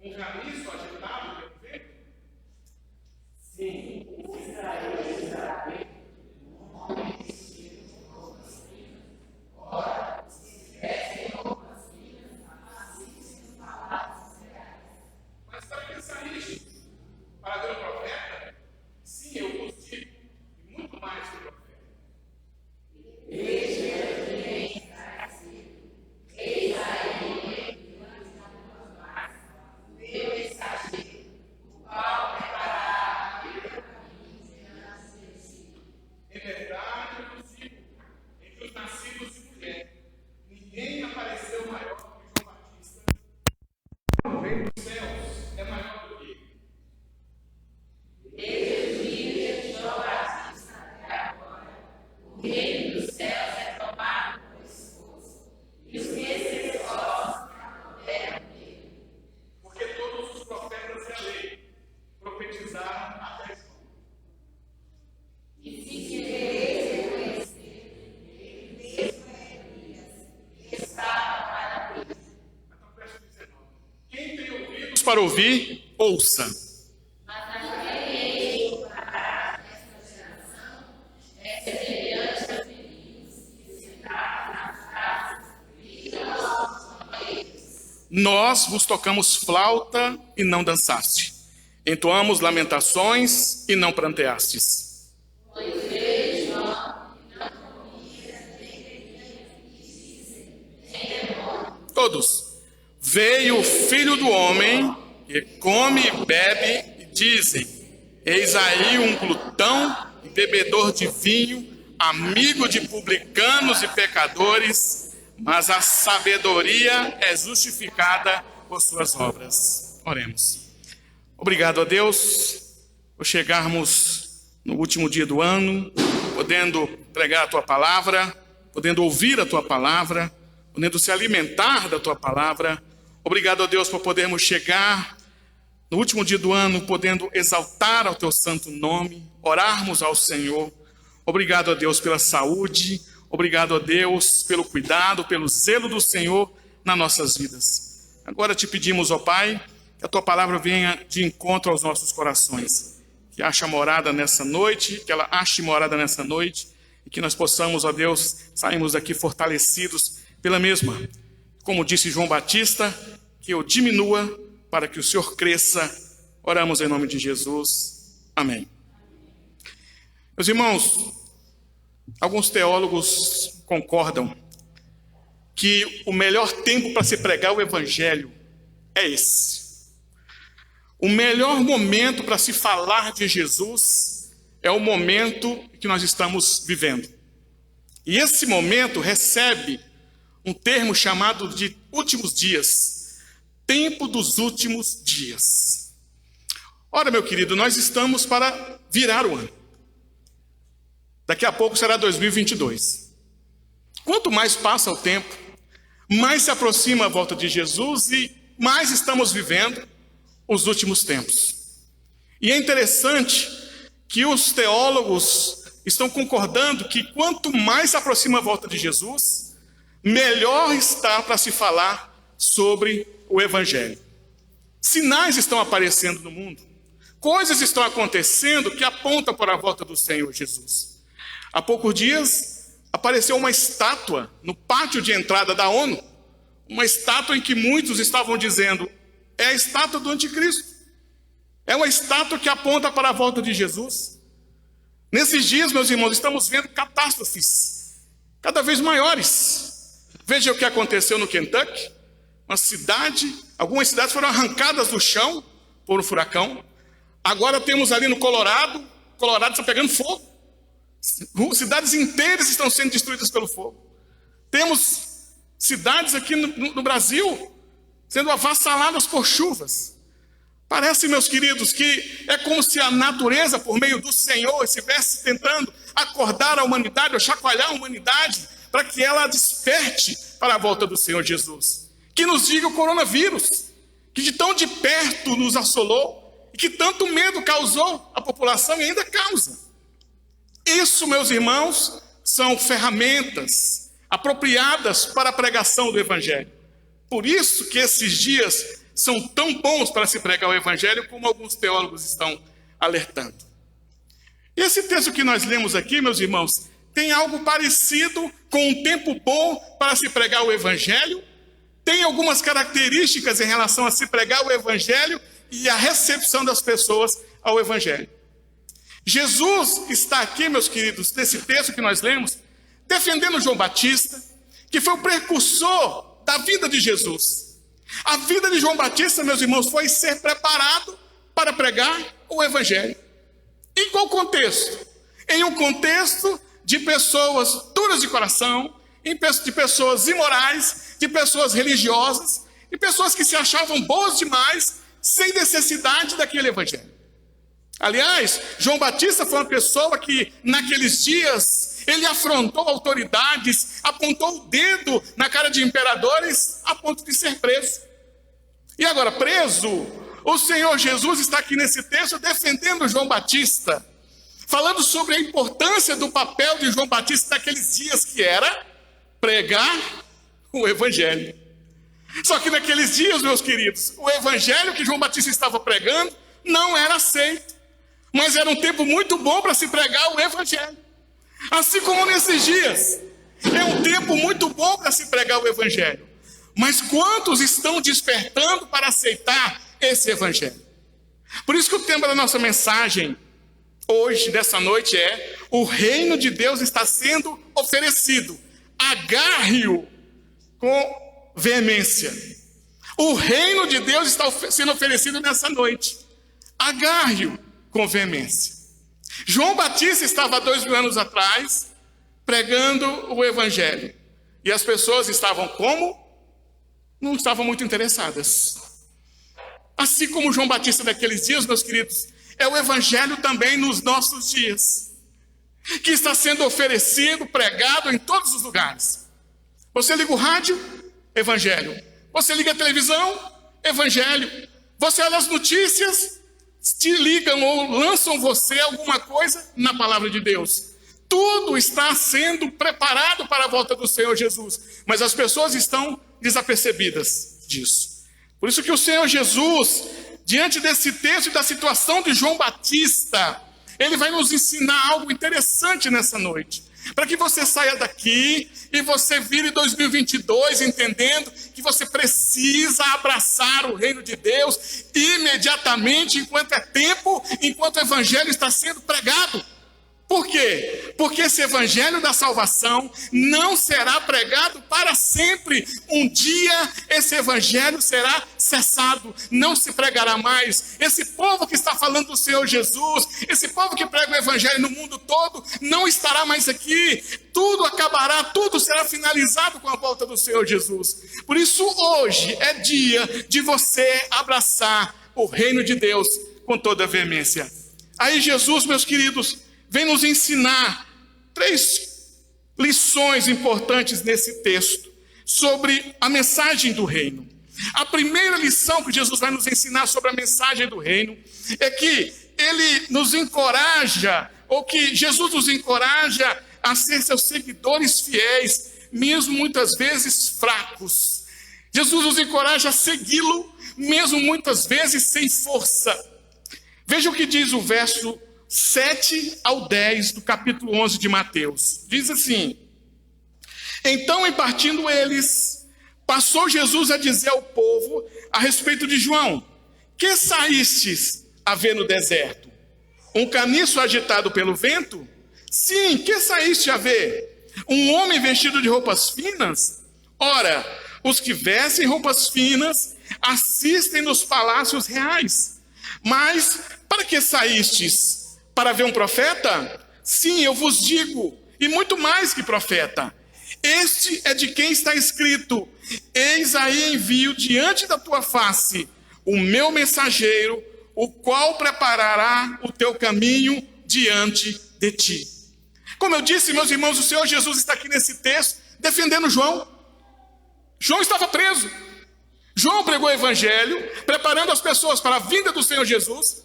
Um ramiço agitado pelo vento? Sim, Israel está bem. Ora, se tivessem algumas filhas, assistem palavras reais. Mas para que saíste? Para ver o profeta? Sim, eu vos digo, e muito mais que o profeta. Eis aí, meu mensageiro, o qual preparará o caminho diante de si. Em verdade, eu vos digo, entre os nascidos de mulher, ninguém apareceu maior que João Batista. O reino dos céus é maior do que ele. Desde os dias de João Batista até agora, o reino dos céus é tomado por esposa, e os receosos não apoderam dele. Porque todos os profetas da lei profetizaram até João. E se quereis reconhecer, ele mesmo é Elias, que estava para vir. Então, verso 19. Quem tem ouvidos para ouvir, ouça. Mas aquele que preparará esta geração é semelhante aos meninos que sentados nas casas ficam aos companheiros. Nós vos tocamos flauta e não dançaste. Entoamos lamentações e não pranteastes. Pois veio João e não comia, nem bebia, e dizem, nem demônio. Todos. Veio o Filho do Homem, que come e bebe, e dizem: eis aí um glutão e bebedor de vinho, amigo de publicanos e pecadores, mas a sabedoria é justificada por suas obras. Oremos. Obrigado a Deus por chegarmos no último dia do ano, podendo pregar a Tua palavra, podendo ouvir a Tua palavra, podendo se alimentar da Tua palavra. Obrigado a Deus por podermos chegar no último dia do ano, podendo exaltar ao Teu santo nome, orarmos ao Senhor. Obrigado a Deus pela saúde, obrigado a Deus pelo cuidado, pelo zelo do Senhor nas nossas vidas. Agora te pedimos, ó Pai, que a Tua palavra venha de encontro aos nossos corações, que ache morada nessa noite, que ela ache morada nessa noite, e que nós possamos, ó Deus, sairmos daqui fortalecidos pela mesma. Como disse João Batista, que eu diminua para que o Senhor cresça. Oramos em nome de Jesus. Amém. Meus irmãos, alguns teólogos concordam que o melhor tempo para se pregar o Evangelho é esse. O melhor momento para se falar de Jesus é o momento que nós estamos vivendo. E esse momento recebe um termo chamado de últimos dias, tempo dos últimos dias. Ora, meu querido, nós estamos para virar o ano. Daqui a pouco será 2022. Quanto mais passa o tempo, mais se aproxima a volta de Jesus e mais estamos vivendo os últimos tempos. E é interessante que os teólogos estão concordando que quanto mais se aproxima a volta de Jesus, melhor está para se falar sobre o Evangelho. Sinais estão aparecendo no mundo, coisas estão acontecendo que apontam para a volta do Senhor Jesus. Há poucos dias apareceu uma estátua no pátio de entrada da ONU, uma estátua em que muitos estavam dizendo: é a estátua do anticristo. É uma estátua que aponta para a volta de Jesus. Nesses dias, meus irmãos, estamos vendo catástrofes cada vez maiores. Veja o que aconteceu no Kentucky. Uma cidade, algumas cidades foram arrancadas do chão por um furacão. Agora temos ali no Colorado está pegando fogo. Cidades inteiras estão sendo destruídas pelo fogo. Temos cidades aqui no Brasil sendo avassaladas por chuvas. Parece, meus queridos, que é como se a natureza, por meio do Senhor, estivesse tentando acordar a humanidade, ou chacoalhar a humanidade, para que ela desperte para a volta do Senhor Jesus. Que nos diga o coronavírus, que de tão de perto nos assolou, e que tanto medo causou à população e ainda causa. Isso, meus irmãos, são ferramentas apropriadas para a pregação do Evangelho. Por isso que esses dias são tão bons para se pregar o evangelho como alguns teólogos estão alertando. E esse texto que nós lemos aqui, meus irmãos, tem algo parecido com um tempo bom para se pregar o evangelho, tem algumas características em relação a se pregar o evangelho e a recepção das pessoas ao evangelho. Jesus está aqui, meus queridos, nesse texto que nós lemos, defendendo João Batista, que foi o precursor da vida de Jesus. A vida de João Batista, meus irmãos, foi ser preparado para pregar o evangelho. Em qual contexto? Em um contexto de pessoas duras de coração, de pessoas imorais, de pessoas religiosas, de pessoas que se achavam boas demais, sem necessidade daquele evangelho. Aliás, João Batista foi uma pessoa que, naqueles dias, ele afrontou autoridades, apontou o dedo na cara de imperadores, a ponto de ser preso. E agora, preso, o Senhor Jesus está aqui nesse texto defendendo João Batista, falando sobre a importância do papel de João Batista naqueles dias, que era pregar o evangelho. Só que naqueles dias, meus queridos, o evangelho que João Batista estava pregando não era aceito. Mas era um tempo muito bom para se pregar o evangelho. Assim como nesses dias, é um tempo muito bom para se pregar o evangelho. Mas quantos estão despertando para aceitar esse evangelho? Por isso que o tema da nossa mensagem hoje, dessa noite, é: o reino de Deus está sendo oferecido. Agarre-o com veemência. O reino de Deus está sendo oferecido nessa noite. Agarre-o com veemência. João Batista estava há 2000 anos atrás pregando o evangelho. E as pessoas estavam como? Não estavam muito interessadas. Assim como João Batista daqueles dias, meus queridos, é o evangelho também nos nossos dias, que está sendo oferecido, pregado em todos os lugares. Você liga o rádio, evangelho. Você liga a televisão, evangelho. Você olha as notícias, te ligam ou lançam você alguma coisa na palavra de Deus. Tudo está sendo preparado para a volta do Senhor Jesus, mas as pessoas estão desapercebidas disso. Por isso que o Senhor Jesus, diante desse texto e da situação de João Batista, ele vai nos ensinar algo interessante nessa noite, para que você saia daqui e você vire 2022 entendendo que você precisa abraçar o reino de Deus imediatamente, enquanto é tempo, enquanto o evangelho está sendo pregado. Por quê? Porque esse evangelho da salvação não será pregado para sempre. Um dia esse evangelho será cessado, não se pregará mais. Esse povo que está falando do Senhor Jesus, esse povo que prega o evangelho no mundo todo, não estará mais aqui. Tudo acabará, tudo será finalizado com a volta do Senhor Jesus. Por isso hoje é dia de você abraçar o reino de Deus com toda a veemência. Aí Jesus, meus queridos, vem nos ensinar 3 lições importantes nesse texto sobre a mensagem do reino. A primeira lição que Jesus vai nos ensinar sobre a mensagem do reino é que ele nos encoraja, ou que Jesus nos encoraja a ser seus seguidores fiéis, mesmo muitas vezes fracos. Jesus nos encoraja a segui-lo, mesmo muitas vezes sem força. Veja o que diz o verso 7 ao 10 do capítulo 11 de Mateus. Diz assim: então, em partindo eles, passou Jesus a dizer ao povo a respeito de João: que saístes a ver no deserto? Um caniço agitado pelo vento? Sim, que saíste a ver? Um homem vestido de roupas finas? Ora, os que vestem roupas finas assistem nos palácios reais. Mas para que saístes? Para ver um profeta? Sim, eu vos digo, e muito mais que profeta. Este é de quem está escrito: eis aí envio diante da tua face o meu mensageiro, o qual preparará o teu caminho diante de ti. Como eu disse, meus irmãos, o Senhor Jesus está aqui nesse texto defendendo João. João estava preso. João pregou o evangelho, preparando as pessoas para a vinda do Senhor Jesus.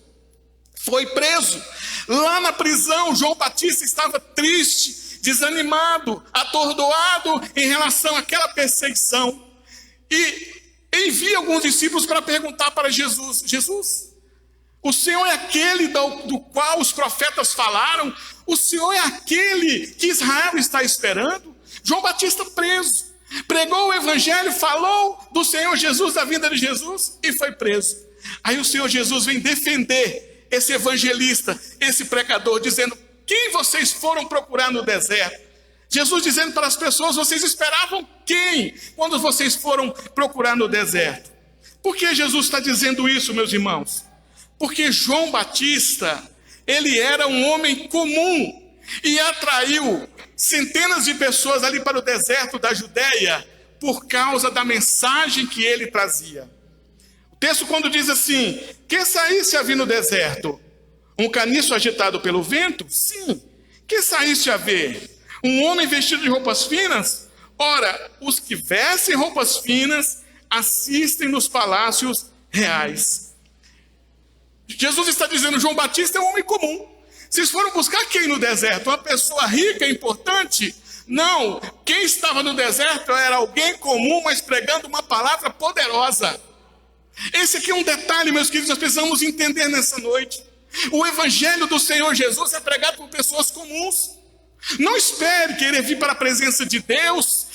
Foi preso. Lá na prisão, João Batista estava triste, desanimado, atordoado em relação àquela perseguição. E envia alguns discípulos para perguntar para Jesus: Jesus, o Senhor é aquele do qual os profetas falaram? O Senhor é aquele que Israel está esperando? João Batista preso, pregou o evangelho, falou do Senhor Jesus, da vinda de Jesus, e foi preso. Aí o Senhor Jesus vem defender esse evangelista, esse pregador, dizendo: quem vocês foram procurar no deserto? Jesus dizendo para as pessoas: vocês esperavam quem quando vocês foram procurar no deserto? Por que Jesus está dizendo isso, meus irmãos? Porque João Batista, ele era um homem comum e atraiu centenas de pessoas ali para o deserto da Judéia por causa da mensagem que ele trazia. O texto, quando diz assim: que saísse a vir no deserto? Um caniço agitado pelo vento? Sim. Que saísse a ver? Um homem vestido de roupas finas? Ora, os que vestem roupas finas assistem nos palácios reais. Jesus está dizendo: João Batista é um homem comum. Vocês foram buscar quem no deserto? Uma pessoa rica, importante? Não, quem estava no deserto era alguém comum, mas pregando uma palavra poderosa. Esse aqui é um detalhe, meus queridos, nós precisamos entender nessa noite. O evangelho do Senhor Jesus é pregado por pessoas comuns. Não espere querer vir para a presença de Deus,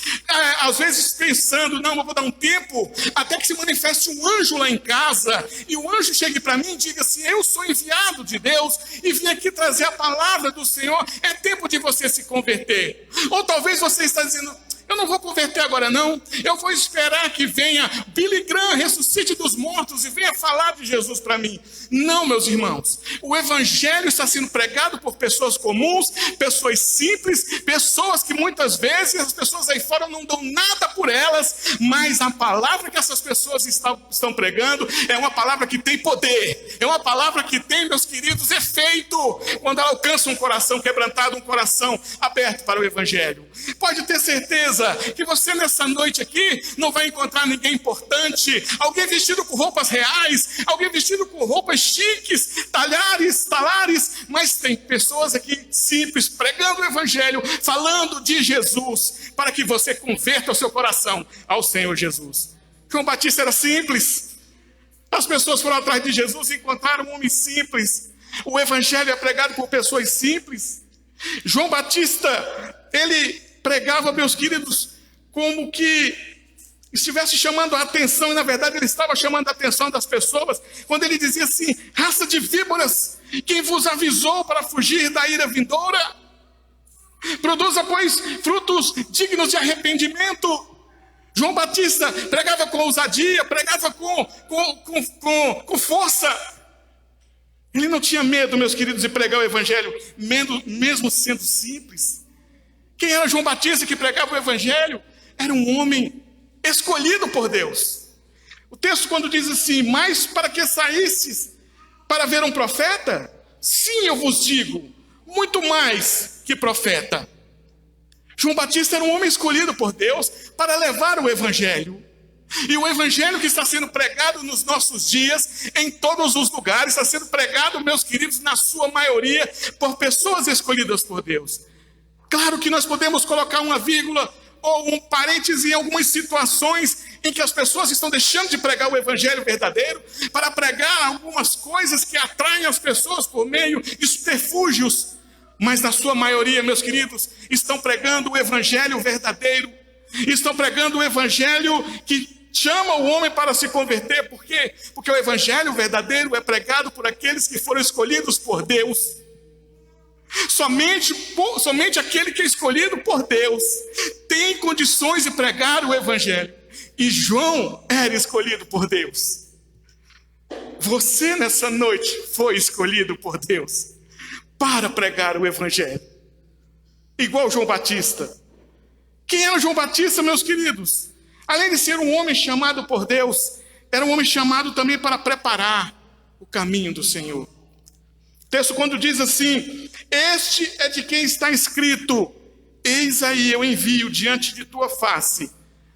às vezes pensando: não, eu vou dar um tempo até que se manifeste um anjo lá em casa, e o anjo chegue para mim e diga assim: eu sou enviado de Deus e vim aqui trazer a palavra do Senhor, é tempo de você se converter. Ou talvez você está dizendo: eu não vou converter agora não, eu vou esperar que venha Billy Graham, ressuscite dos mortos e venha falar de Jesus para mim. Não, meus irmãos, o evangelho está sendo pregado por pessoas comuns, pessoas simples, pessoas que muitas vezes as pessoas aí fora não dão nada por elas, mas a palavra que essas pessoas estão pregando é uma palavra que tem poder, é uma palavra que tem, meus queridos, efeito quando ela alcança um coração quebrantado, um coração aberto para o evangelho. Pode ter certeza que você nessa noite aqui não vai encontrar ninguém importante, alguém vestido com roupas reais, alguém vestido com roupas chiques, talares, mas tem pessoas aqui simples, pregando o evangelho, falando de Jesus, para que você converta o seu coração ao Senhor Jesus. João Batista era simples, as pessoas foram atrás de Jesus e encontraram um homem simples. O evangelho é pregado por pessoas simples. João Batista, ele pregava, meus queridos, como que estivesse chamando a atenção, e na verdade ele estava chamando a atenção das pessoas, quando ele dizia assim: raça de víboras, quem vos avisou para fugir da ira vindoura? Produza, pois, frutos dignos de arrependimento. João Batista pregava com ousadia, pregava com força. Ele não tinha medo, meus queridos, de pregar o evangelho, mesmo sendo simples. Quem era João Batista que pregava o evangelho? Era um homem escolhido por Deus. O texto, quando diz assim: mas para que saísses para ver um profeta? Sim, eu vos digo, muito mais que profeta. João Batista era um homem escolhido por Deus para levar o evangelho. E o evangelho que está sendo pregado nos nossos dias, em todos os lugares, está sendo pregado, meus queridos, na sua maioria, por pessoas escolhidas por Deus. Claro que nós podemos colocar uma vírgula ou um parêntese em algumas situações em que as pessoas estão deixando de pregar o evangelho verdadeiro para pregar algumas coisas que atraem as pessoas por meio de subterfúgios. Mas na sua maioria, meus queridos, estão pregando o evangelho verdadeiro, estão pregando o evangelho que chama o homem para se converter. Por quê? Porque o evangelho verdadeiro é pregado por aqueles que foram escolhidos por Deus. Somente aquele que é escolhido por Deus tem condições de pregar o evangelho. E João era escolhido por Deus. Você nessa noite foi escolhido por Deus para pregar o evangelho, igual João Batista. Quem era João Batista, meus queridos? Além de ser um homem chamado por Deus, era um homem chamado também para preparar o caminho do Senhor. O texto, quando diz assim: este é de quem está escrito: eis aí eu envio diante de tua face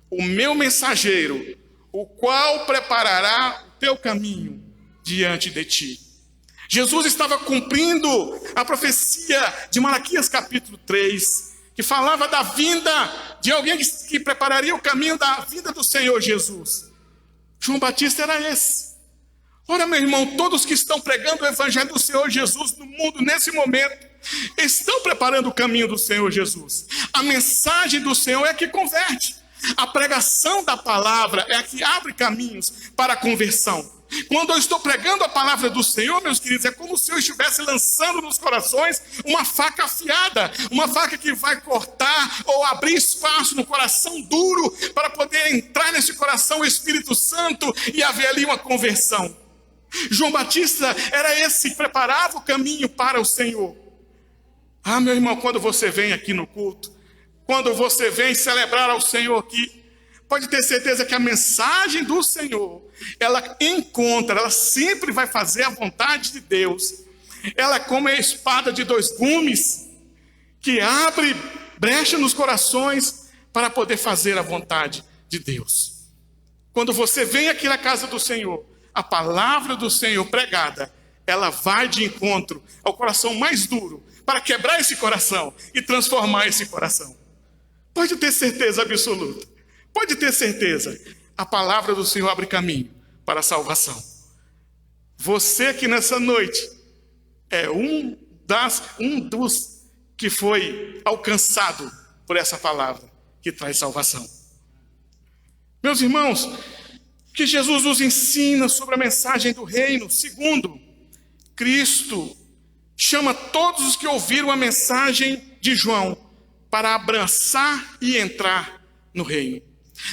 o meu mensageiro, o qual preparará o teu caminho diante de ti. Jesus estava cumprindo a profecia de Malaquias capítulo 3, que falava da vinda de alguém que prepararia o caminho da vinda do Senhor Jesus. João Batista era esse. Ora, meu irmão, todos que estão pregando o evangelho do Senhor Jesus no mundo nesse momento, estão preparando o caminho do Senhor Jesus. A mensagem do Senhor é a que converte. A pregação da palavra é a que abre caminhos para a conversão. Quando eu estou pregando a palavra do Senhor, meus queridos, é como se eu estivesse lançando nos corações uma faca afiada, uma faca que vai cortar ou abrir espaço no coração duro para poder entrar nesse coração o Espírito Santo e haver ali uma conversão. João Batista era esse que preparava o caminho para o Senhor. Ah, meu irmão, quando você vem aqui no culto, quando você vem celebrar ao Senhor aqui, pode ter certeza que a mensagem do Senhor, ela sempre vai fazer a vontade de Deus. Ela é como a espada de dois gumes, que abre brecha nos corações para poder fazer a vontade de Deus. Quando você vem aqui na casa do Senhor, a palavra do Senhor pregada, ela vai de encontro ao coração mais duro, para quebrar esse coração e transformar esse coração. Pode ter certeza absoluta. Pode ter certeza, a palavra do Senhor abre caminho para a salvação. Você que nessa noite é um dos que foi alcançado por essa palavra que traz salvação. Meus irmãos, que Jesus nos ensina sobre a mensagem do reino. Segundo, Cristo chama todos os que ouviram a mensagem de João para abraçar e entrar no reino.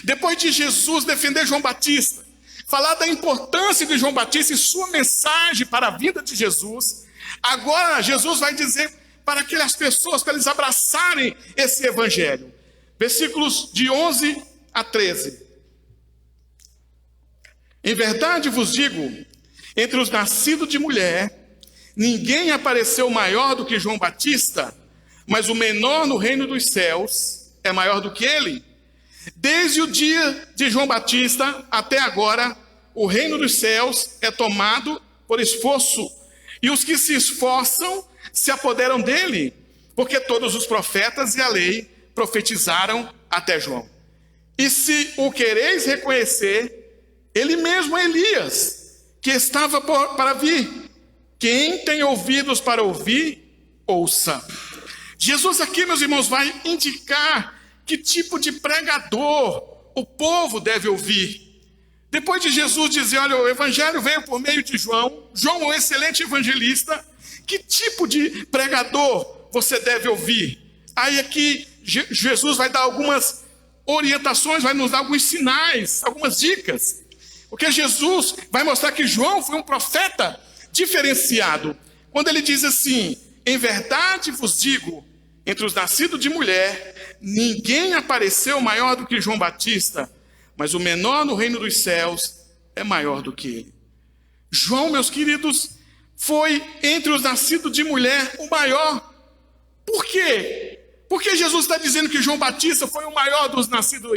Depois de Jesus defender João Batista, falar da importância de João Batista e sua mensagem para a vida de Jesus, agora Jesus vai dizer para aquelas pessoas, para eles abraçarem esse evangelho. Versículos de 11 a 13. Em verdade vos digo, entre os nascidos de mulher, ninguém apareceu maior do que João Batista, mas o menor no reino dos céus é maior do que ele. Desde o dia de João Batista até agora, o reino dos céus é tomado por esforço, e os que se esforçam se apoderam dele, porque todos os profetas e a lei profetizaram até João. E se o quereis reconhecer, ele mesmo é Elias, que estava para vir. Quem tem ouvidos para ouvir, ouça. Jesus aqui, meus irmãos, vai indicar que tipo de pregador o povo deve ouvir. Depois de Jesus dizer, olha, o evangelho veio por meio de João, João é um excelente evangelista, que tipo de pregador você deve ouvir? Aí aqui Jesus vai dar algumas orientações, vai nos dar alguns sinais, algumas dicas. Porque Jesus vai mostrar que João foi um profeta diferenciado. Quando ele diz assim, em verdade vos digo, entre os nascidos de mulher, ninguém apareceu maior do que João Batista, mas o menor no reino dos céus é maior do que ele. João, meus queridos, foi entre os nascidos de mulher o maior. Por quê? Porque Jesus está dizendo que João Batista foi o maior dos nascidos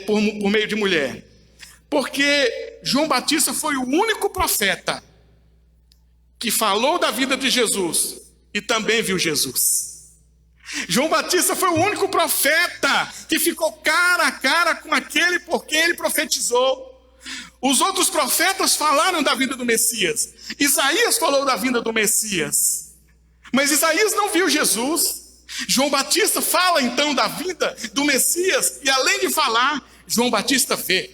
por meio de mulher. Porque João Batista foi o único profeta que falou da vida de Jesus e também viu Jesus. João Batista foi o único profeta que ficou cara a cara com aquele por quem ele profetizou. Os outros profetas falaram da vinda do Messias. Isaías falou da vinda do Messias, mas Isaías não viu Jesus. João Batista fala então da vinda do Messias, e além de falar, João Batista vê.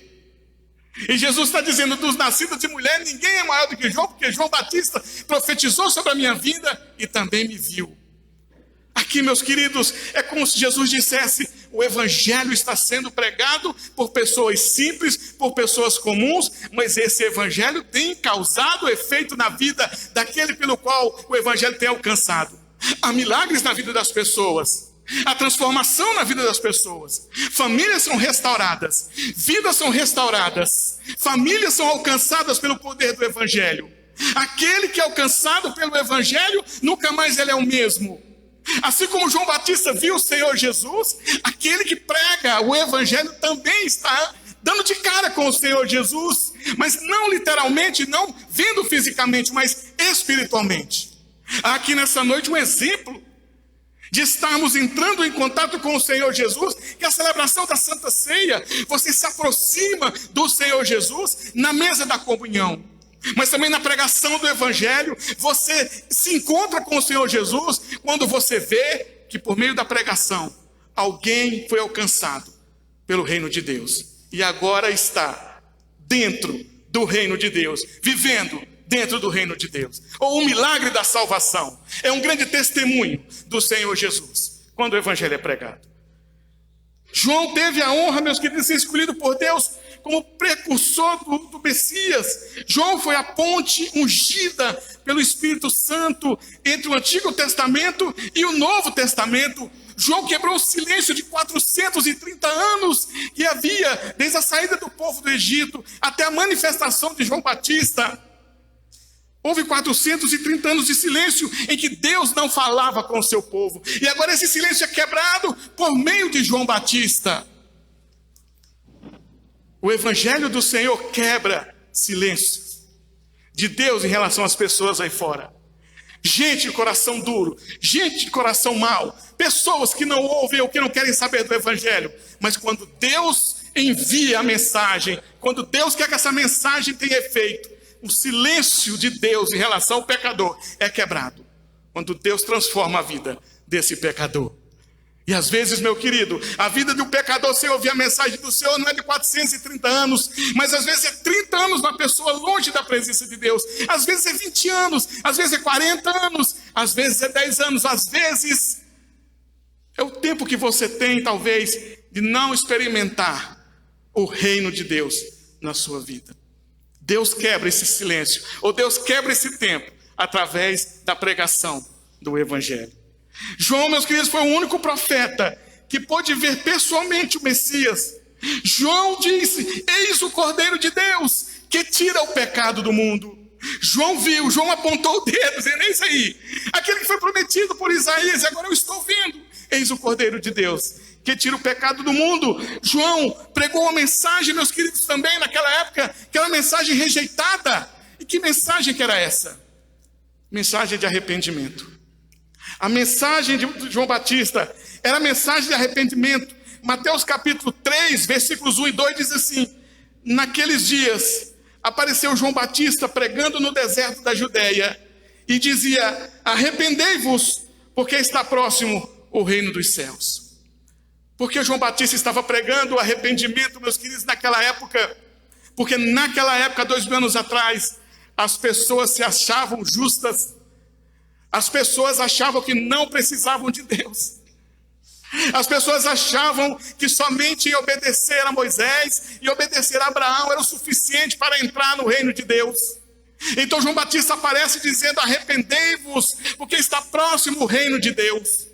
E Jesus está dizendo, dos nascidos de mulher, ninguém é maior do que João, porque João Batista profetizou sobre a minha vida e também me viu. Aqui, meus queridos, é como se Jesus dissesse, o evangelho está sendo pregado por pessoas simples, por pessoas comuns, mas esse evangelho tem causado efeito na vida daquele pelo qual o evangelho tem alcançado. Há milagres na vida das pessoas, há transformação na vida das pessoas, famílias são restauradas, vidas são restauradas, famílias são alcançadas pelo poder do evangelho. Aquele que é alcançado pelo evangelho, nunca mais ele é o mesmo. Assim como João Batista viu o Senhor Jesus, aquele que prega o evangelho também está dando de cara com o Senhor Jesus, mas não literalmente, não vendo fisicamente, mas espiritualmente. Há aqui nessa noite um exemplo de estarmos entrando em contato com o Senhor Jesus, que a celebração da Santa Ceia, você se aproxima do Senhor Jesus na mesa da comunhão, mas também na pregação do Evangelho, você se encontra com o Senhor Jesus quando você vê que por meio da pregação, alguém foi alcançado pelo reino de Deus, e agora está dentro do reino de Deus, vivendo dentro do reino de Deus. Ou o milagre da salvação é um grande testemunho do Senhor Jesus, quando o Evangelho é pregado. João teve a honra, meus queridos, de ser escolhido por Deus como precursor do Messias. João foi a ponte ungida pelo Espírito Santo entre o Antigo Testamento e o Novo Testamento. João quebrou o silêncio de 430 anos que havia desde a saída do povo do Egito até a manifestação de João Batista. Houve 430 anos de silêncio em que Deus não falava com o seu povo. E agora esse silêncio é quebrado por meio de João Batista. O Evangelho do Senhor quebra silêncios de Deus em relação às pessoas aí fora. Gente de coração duro, gente de coração mau, pessoas que não ouvem ou que não querem saber do Evangelho. Mas quando Deus envia a mensagem, quando Deus quer que essa mensagem tenha efeito, o silêncio de Deus em relação ao pecador é quebrado, quando Deus transforma a vida desse pecador. E às vezes, meu querido, a vida do pecador sem ouvir a mensagem do Senhor não é de 430 anos, mas às vezes é 30 anos uma pessoa longe da presença de Deus, às vezes é 20 anos, às vezes é 40 anos, às vezes é 10 anos, às vezes é o tempo que você tem, talvez, de não experimentar o reino de Deus na sua vida. Deus quebra esse silêncio, ou Deus quebra esse tempo, através da pregação do Evangelho. João, meus queridos, foi o único profeta que pôde ver pessoalmente o Messias. João disse: eis o Cordeiro de Deus, que tira o pecado do mundo. João viu, João apontou o dedo, dizendo: eis aí, aquele que foi prometido por Isaías, agora eu estou vendo. Eis o Cordeiro de Deus, que tira o pecado do mundo. João pregou uma mensagem, meus queridos, também naquela época, que era uma mensagem rejeitada. E que mensagem que era essa? Mensagem de arrependimento. A mensagem de João Batista era a mensagem de arrependimento. Mateus capítulo 3, versículos 1 e 2 diz assim: naqueles dias apareceu João Batista pregando no deserto da Judéia e dizia: arrependei-vos, porque está próximo o reino dos céus. Porque João Batista estava pregando o arrependimento, meus queridos, naquela época? Porque naquela época, 2000 anos atrás, as pessoas se achavam justas, as pessoas achavam que não precisavam de Deus, as pessoas achavam que somente obedecer a Moisés e obedecer a Abraão era o suficiente para entrar no reino de Deus. Então João Batista aparece dizendo: arrependei-vos, porque está próximo o reino de Deus.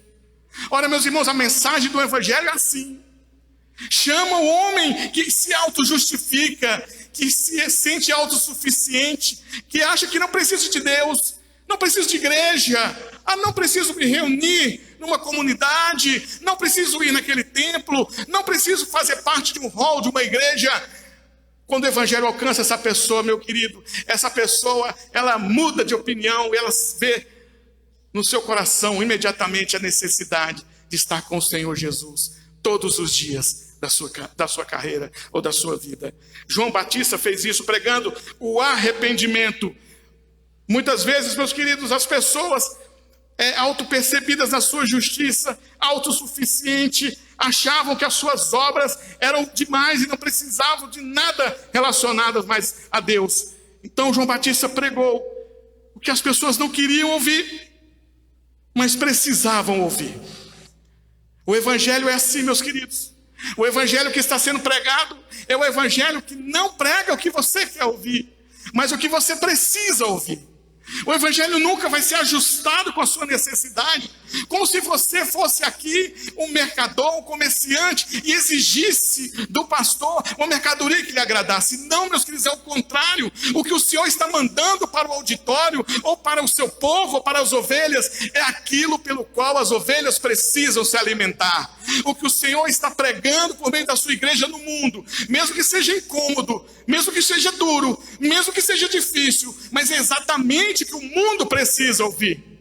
Ora, meus irmãos, a mensagem do Evangelho é assim. Chama o homem que se auto-justifica, que se sente autossuficiente, que acha que não precisa de Deus, não preciso de igreja, não preciso me reunir numa comunidade, não preciso ir naquele templo, não preciso fazer parte de um hall, de uma igreja. Quando o Evangelho alcança essa pessoa, meu querido, essa pessoa, ela muda de opinião, ela vê no seu coração imediatamente a necessidade de estar com o Senhor Jesus todos os dias da sua carreira ou da sua vida. João Batista fez isso pregando o arrependimento. Muitas vezes, meus queridos, as pessoas autopercebidas na sua justiça, autossuficiente, achavam que as suas obras eram demais e não precisavam de nada relacionado mais a Deus. Então João Batista pregou o que as pessoas não queriam ouvir, mas precisavam ouvir. O Evangelho é assim, meus queridos. O Evangelho que está sendo pregado é o Evangelho que não prega o que você quer ouvir, mas o que você precisa ouvir. O Evangelho nunca vai ser ajustado com a sua necessidade, como se você fosse aqui um mercador, um comerciante, e exigisse do pastor uma mercadoria que lhe agradasse. Não, meus queridos, é o contrário. O que o Senhor está mandando para o auditório, ou para o seu povo, ou para as ovelhas, é aquilo pelo qual as ovelhas precisam se alimentar. O que o Senhor está pregando por meio da sua igreja no mundo, mesmo que seja incômodo, mesmo que seja duro, mesmo que seja difícil, mas é exatamente o que o mundo precisa ouvir.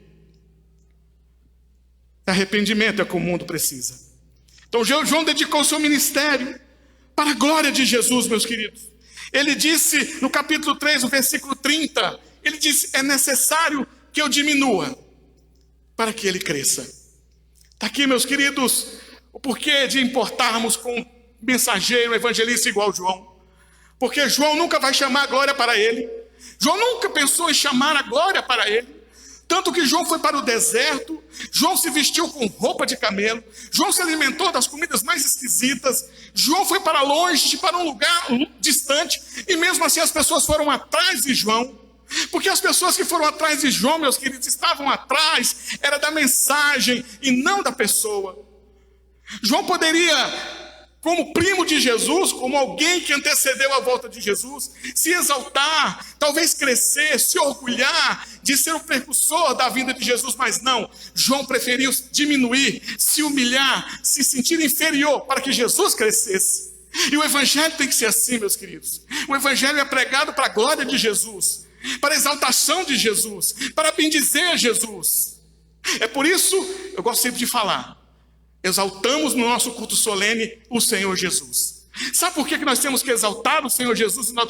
Arrependimento é o que o mundo precisa. Então João dedicou o seu ministério para a glória de Jesus, meus queridos. Ele disse no capítulo 3, no versículo 30, ele disse: é necessário que eu diminua para que ele cresça. Está aqui, meus queridos, o porquê de importarmos com um mensageiro, evangelista igual João. Porque João nunca vai chamar a glória para ele. João nunca pensou em chamar a glória para ele. Tanto que João foi para o deserto, João se vestiu com roupa de camelo, João se alimentou das comidas mais esquisitas, João foi para longe, para um lugar distante, e mesmo assim as pessoas foram atrás de João, porque as pessoas que foram atrás de João, meus queridos, estavam atrás, era da mensagem e não da pessoa. João poderia, como primo de Jesus, como alguém que antecedeu a volta de Jesus, se exaltar, talvez crescer, se orgulhar de ser o precursor da vinda de Jesus, mas não. João preferiu diminuir, se humilhar, se sentir inferior para que Jesus crescesse. E o evangelho tem que ser assim, meus queridos. O evangelho é pregado para a glória de Jesus, para a exaltação de Jesus, para bendizer Jesus. É por isso, eu gosto sempre de falar, exaltamos no nosso culto solene o Senhor Jesus. Sabe por que nós temos que exaltar o Senhor Jesus no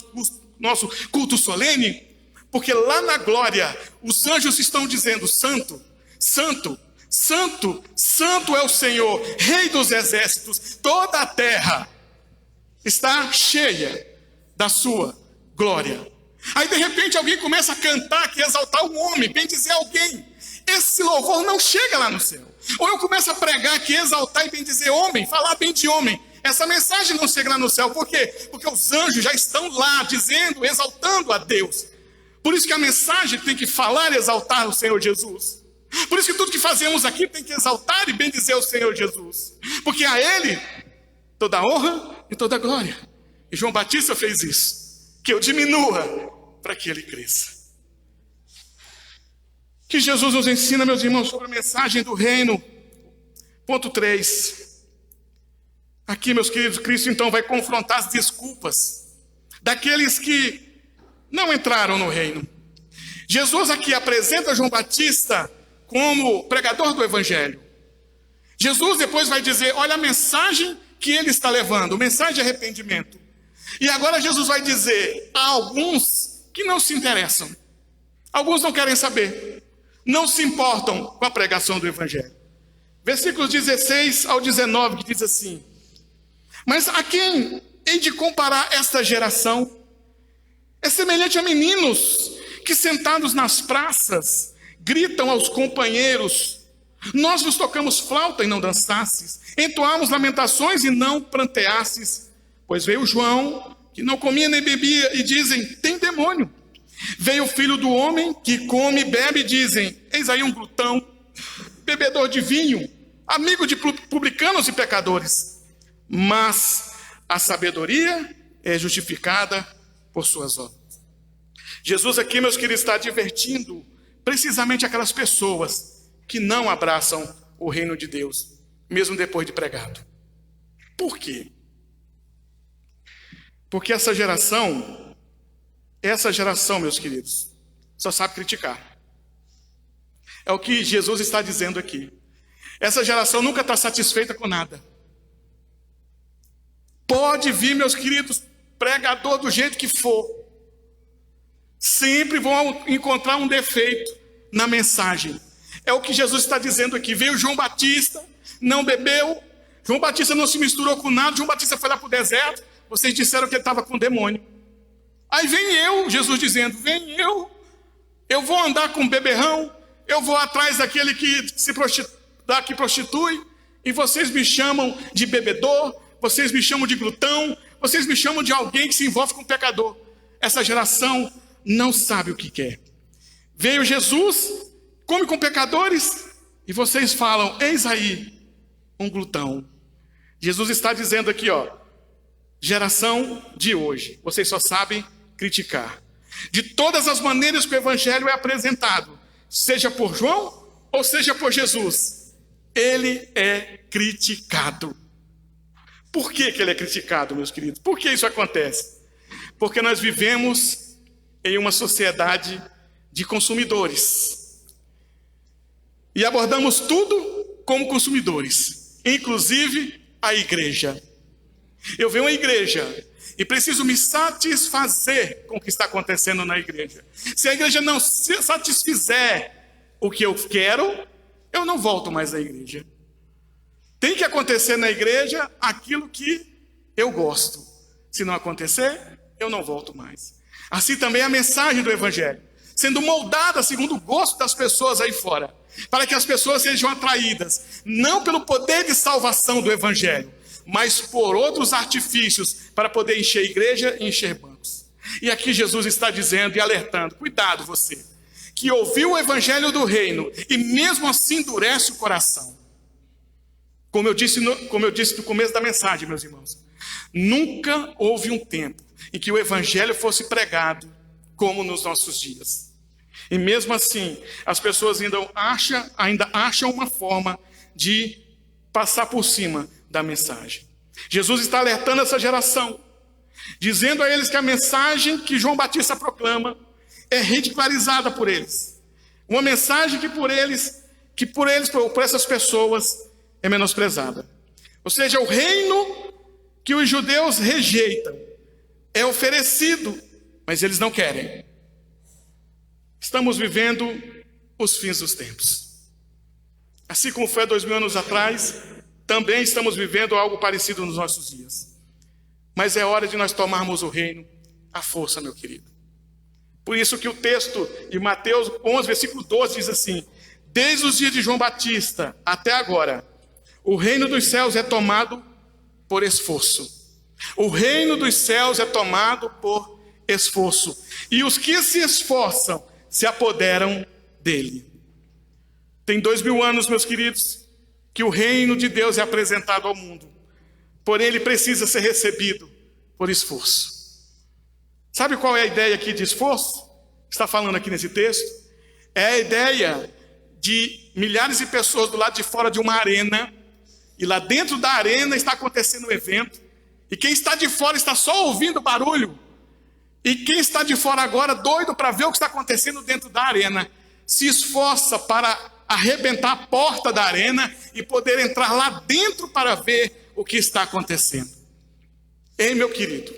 nosso culto solene? Porque lá na glória, os anjos estão dizendo: Santo, Santo, Santo, Santo é o Senhor, Rei dos exércitos. Toda a terra está cheia da sua glória. Aí de repente alguém começa a cantar, que exaltar um homem, bem dizer alguém. Esse louvor não chega lá no céu. Ou eu começo a pregar que exaltar e bem dizer homem, falar bem de homem. Essa mensagem não chega lá no céu. Por quê? Porque os anjos já estão lá dizendo, exaltando a Deus. Por isso que a mensagem tem que falar e exaltar o Senhor Jesus. Por isso que tudo que fazemos aqui tem que exaltar e bem dizer o Senhor Jesus. Porque a Ele toda a honra e toda a glória. E João Batista fez isso. Que eu diminua para que Ele cresça. Que Jesus nos ensina, meus irmãos, sobre a mensagem do reino. Ponto 3. Aqui, meus queridos, Cristo então vai confrontar as desculpas daqueles que não entraram no reino. Jesus aqui apresenta João Batista como pregador do evangelho. Jesus depois vai dizer: olha a mensagem que ele está levando, mensagem de arrependimento. E agora Jesus vai dizer a alguns que não se interessam. Alguns não querem saber, não se importam com a pregação do evangelho. Versículos 16 ao 19, que diz assim: mas a quem hei de comparar esta geração? É semelhante a meninos que sentados nas praças gritam aos companheiros: nós vos tocamos flauta e não dançastes, entoamos lamentações e não pranteastes. Pois veio João, que não comia nem bebia, e dizem: tem demônio. Veio o filho do homem, que come e bebe, e dizem: eis aí um glutão, bebedor de vinho, amigo de publicanos e pecadores. Mas a sabedoria é justificada por suas obras. Jesus aqui, meus queridos, está advertindo precisamente aquelas pessoas que não abraçam o reino de Deus, mesmo depois de pregado. Por quê? Porque essa geração, meus queridos, só sabe criticar. É o que Jesus está dizendo aqui. Essa geração nunca está satisfeita com nada. Pode vir, meus queridos, pregador do jeito que for, sempre vão encontrar um defeito na mensagem. É o que Jesus está dizendo aqui. Veio João Batista, não bebeu, João Batista não se misturou com nada, João Batista foi lá para o deserto, vocês disseram que ele estava com demônio. Aí vem eu, Jesus dizendo: vem eu vou andar com beberrão, eu vou atrás daquele que se prostitui, e vocês me chamam de bebedor, vocês me chamam de glutão, vocês me chamam de alguém que se envolve com pecador. Essa geração não sabe o que quer. Veio Jesus, come com pecadores, e vocês falam: eis aí um glutão. Jesus está dizendo aqui, geração de hoje, vocês só sabem criticar. De todas as maneiras que o evangelho é apresentado, seja por João ou seja por Jesus, ele é criticado. Por que ele é criticado, meus queridos? Por que isso acontece? Porque nós vivemos em uma sociedade de consumidores. E abordamos tudo como consumidores, inclusive a igreja. Eu venho à igreja e preciso me satisfazer com o que está acontecendo na igreja. Se a igreja não se satisfizer o que eu quero, eu não volto mais à igreja. Tem que acontecer na igreja aquilo que eu gosto. Se não acontecer, eu não volto mais. Assim também a mensagem do evangelho, sendo moldada segundo o gosto das pessoas aí fora, para que as pessoas sejam atraídas, não pelo poder de salvação do evangelho, mas por outros artifícios, para poder encher a igreja e encher bancos. E aqui Jesus está dizendo e alertando: cuidado você, que ouviu o evangelho do reino e mesmo assim endurece o coração. Como eu disse no começo da mensagem, meus irmãos, nunca houve um tempo em que o evangelho fosse pregado como nos nossos dias. E mesmo assim, as pessoas ainda acham uma forma de passar por cima da mensagem. Jesus está alertando essa geração, dizendo a eles que a mensagem que João Batista proclama é ridicularizada por eles. Uma mensagem que por essas pessoas é menosprezada. Ou seja, o reino que os judeus rejeitam é oferecido, mas eles não querem. Estamos vivendo os fins dos tempos. Assim como foi há 2000 anos atrás, também estamos vivendo algo parecido nos nossos dias. Mas é hora de nós tomarmos o reino à força, meu querido. Por isso que o texto de Mateus 11, versículo 12 diz assim: desde os dias de João Batista até agora, o reino dos céus é tomado por esforço. O reino dos céus é tomado por esforço. E os que se esforçam se apoderam dele. Tem 2000 anos, meus queridos, que o reino de Deus é apresentado ao mundo. Porém, ele precisa ser recebido por esforço. Sabe qual é a ideia aqui de esforço? Está falando aqui nesse texto? É a ideia de milhares de pessoas do lado de fora de uma arena, e lá dentro da arena está acontecendo um evento, e quem está de fora está só ouvindo barulho, e quem está de fora agora, doido para ver o que está acontecendo dentro da arena, se esforça para arrebentar a porta da arena e poder entrar lá dentro para ver o que está acontecendo. Ei, meu querido,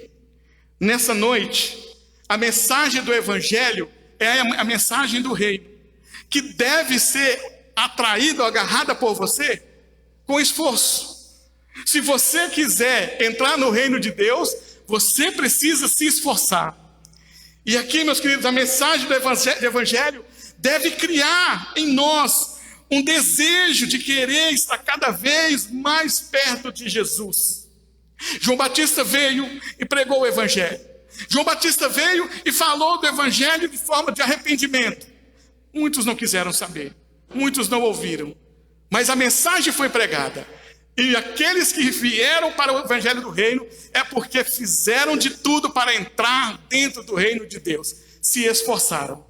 nessa noite, a mensagem do evangelho é a mensagem do reino, que deve ser atraída ou agarrada por você com esforço. Se você quiser entrar no reino de Deus, você precisa se esforçar. E aqui, meus queridos, a mensagem do evangelho deve criar em nós um desejo de querer estar cada vez mais perto de Jesus. João Batista veio e pregou o evangelho. João Batista veio e falou do evangelho de forma de arrependimento. Muitos não quiseram saber, muitos não ouviram, mas a mensagem foi pregada. E aqueles que vieram para o evangelho do reino é porque fizeram de tudo para entrar dentro do reino de Deus, se esforçaram.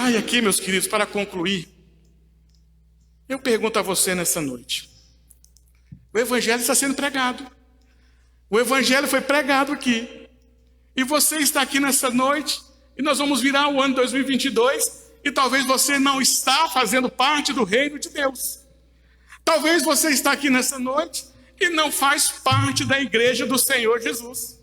E aqui, meus queridos, para concluir, eu pergunto a você nessa noite: o evangelho está sendo pregado, o evangelho foi pregado aqui, e você está aqui nessa noite, e nós vamos virar o ano 2022, e talvez você não está fazendo parte do reino de Deus. Talvez você está aqui nessa noite e não faz parte da igreja do Senhor Jesus.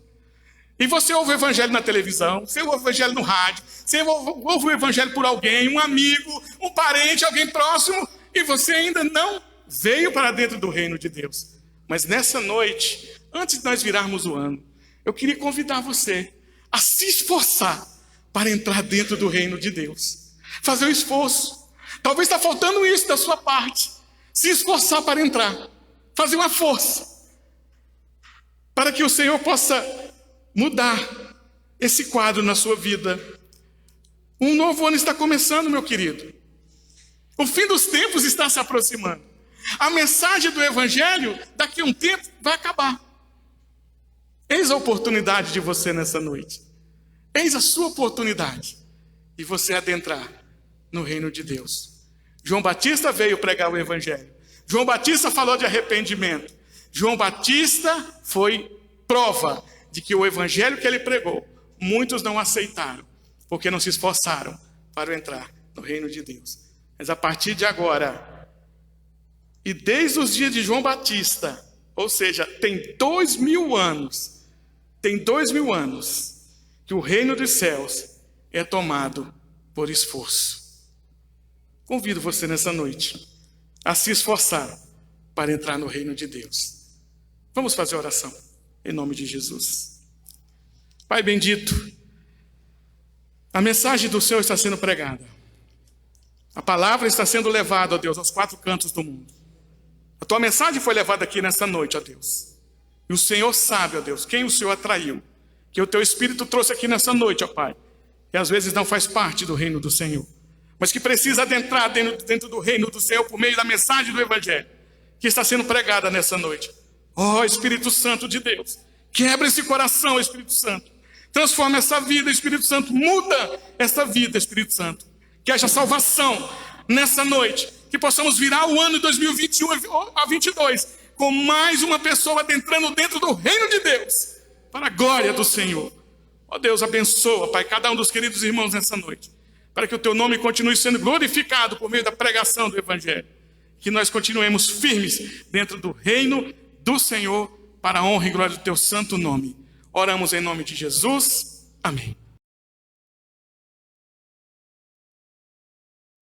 E você ouve o evangelho na televisão, você ouve o evangelho no rádio, você ouve o evangelho por alguém, um amigo, um parente, alguém próximo, e você ainda não veio para dentro do reino de Deus. Mas nessa noite, antes de nós virarmos o ano, eu queria convidar você a se esforçar para entrar dentro do reino de Deus. Fazer um esforço. Talvez está faltando isso da sua parte. Se esforçar para entrar, fazer uma força, para que o Senhor possa mudar esse quadro na sua vida. Um novo ano está começando, meu querido. O fim dos tempos está se aproximando. A mensagem do evangelho, daqui a um tempo, vai acabar. Eis a oportunidade de você nessa noite. Eis a sua oportunidade de você adentrar no reino de Deus. João Batista veio pregar o evangelho. João Batista falou de arrependimento. João Batista foi prova de que o evangelho que ele pregou, muitos não aceitaram, porque não se esforçaram para entrar no reino de Deus. Mas a partir de agora, E desde os dias de João Batista, ou seja, tem 2000 anos, que o reino dos céus é tomado por esforço. Convido você nessa noite a se esforçar para entrar no reino de Deus. Vamos fazer a oração, em nome de Jesus. Pai bendito, a mensagem do Senhor está sendo pregada. A palavra está sendo levada, ó Deus, aos 4 cantos do mundo. A tua mensagem foi levada aqui nessa noite, ó Deus. E o Senhor sabe, ó Deus, quem o Senhor atraiu. Que o teu Espírito trouxe aqui nessa noite, ó Pai. Que às vezes não faz parte do reino do Senhor. Mas que precisa adentrar dentro do reino do Senhor por meio da mensagem do Evangelho. Que está sendo pregada nessa noite. Ó Espírito Santo de Deus. Quebra esse coração, Espírito Santo. Transforma essa vida, Espírito Santo. Muda essa vida, Espírito Santo. Que haja salvação nessa noite. Que possamos virar o ano de 2021 a 22 com mais uma pessoa adentrando dentro do reino de Deus, para a glória do Senhor. Ó Deus, abençoa, Pai, cada um dos queridos irmãos nessa noite, para que o teu nome continue sendo glorificado por meio da pregação do Evangelho. Que nós continuemos firmes dentro do reino do Senhor, para a honra e glória do teu santo nome. Oramos em nome de Jesus. Amém.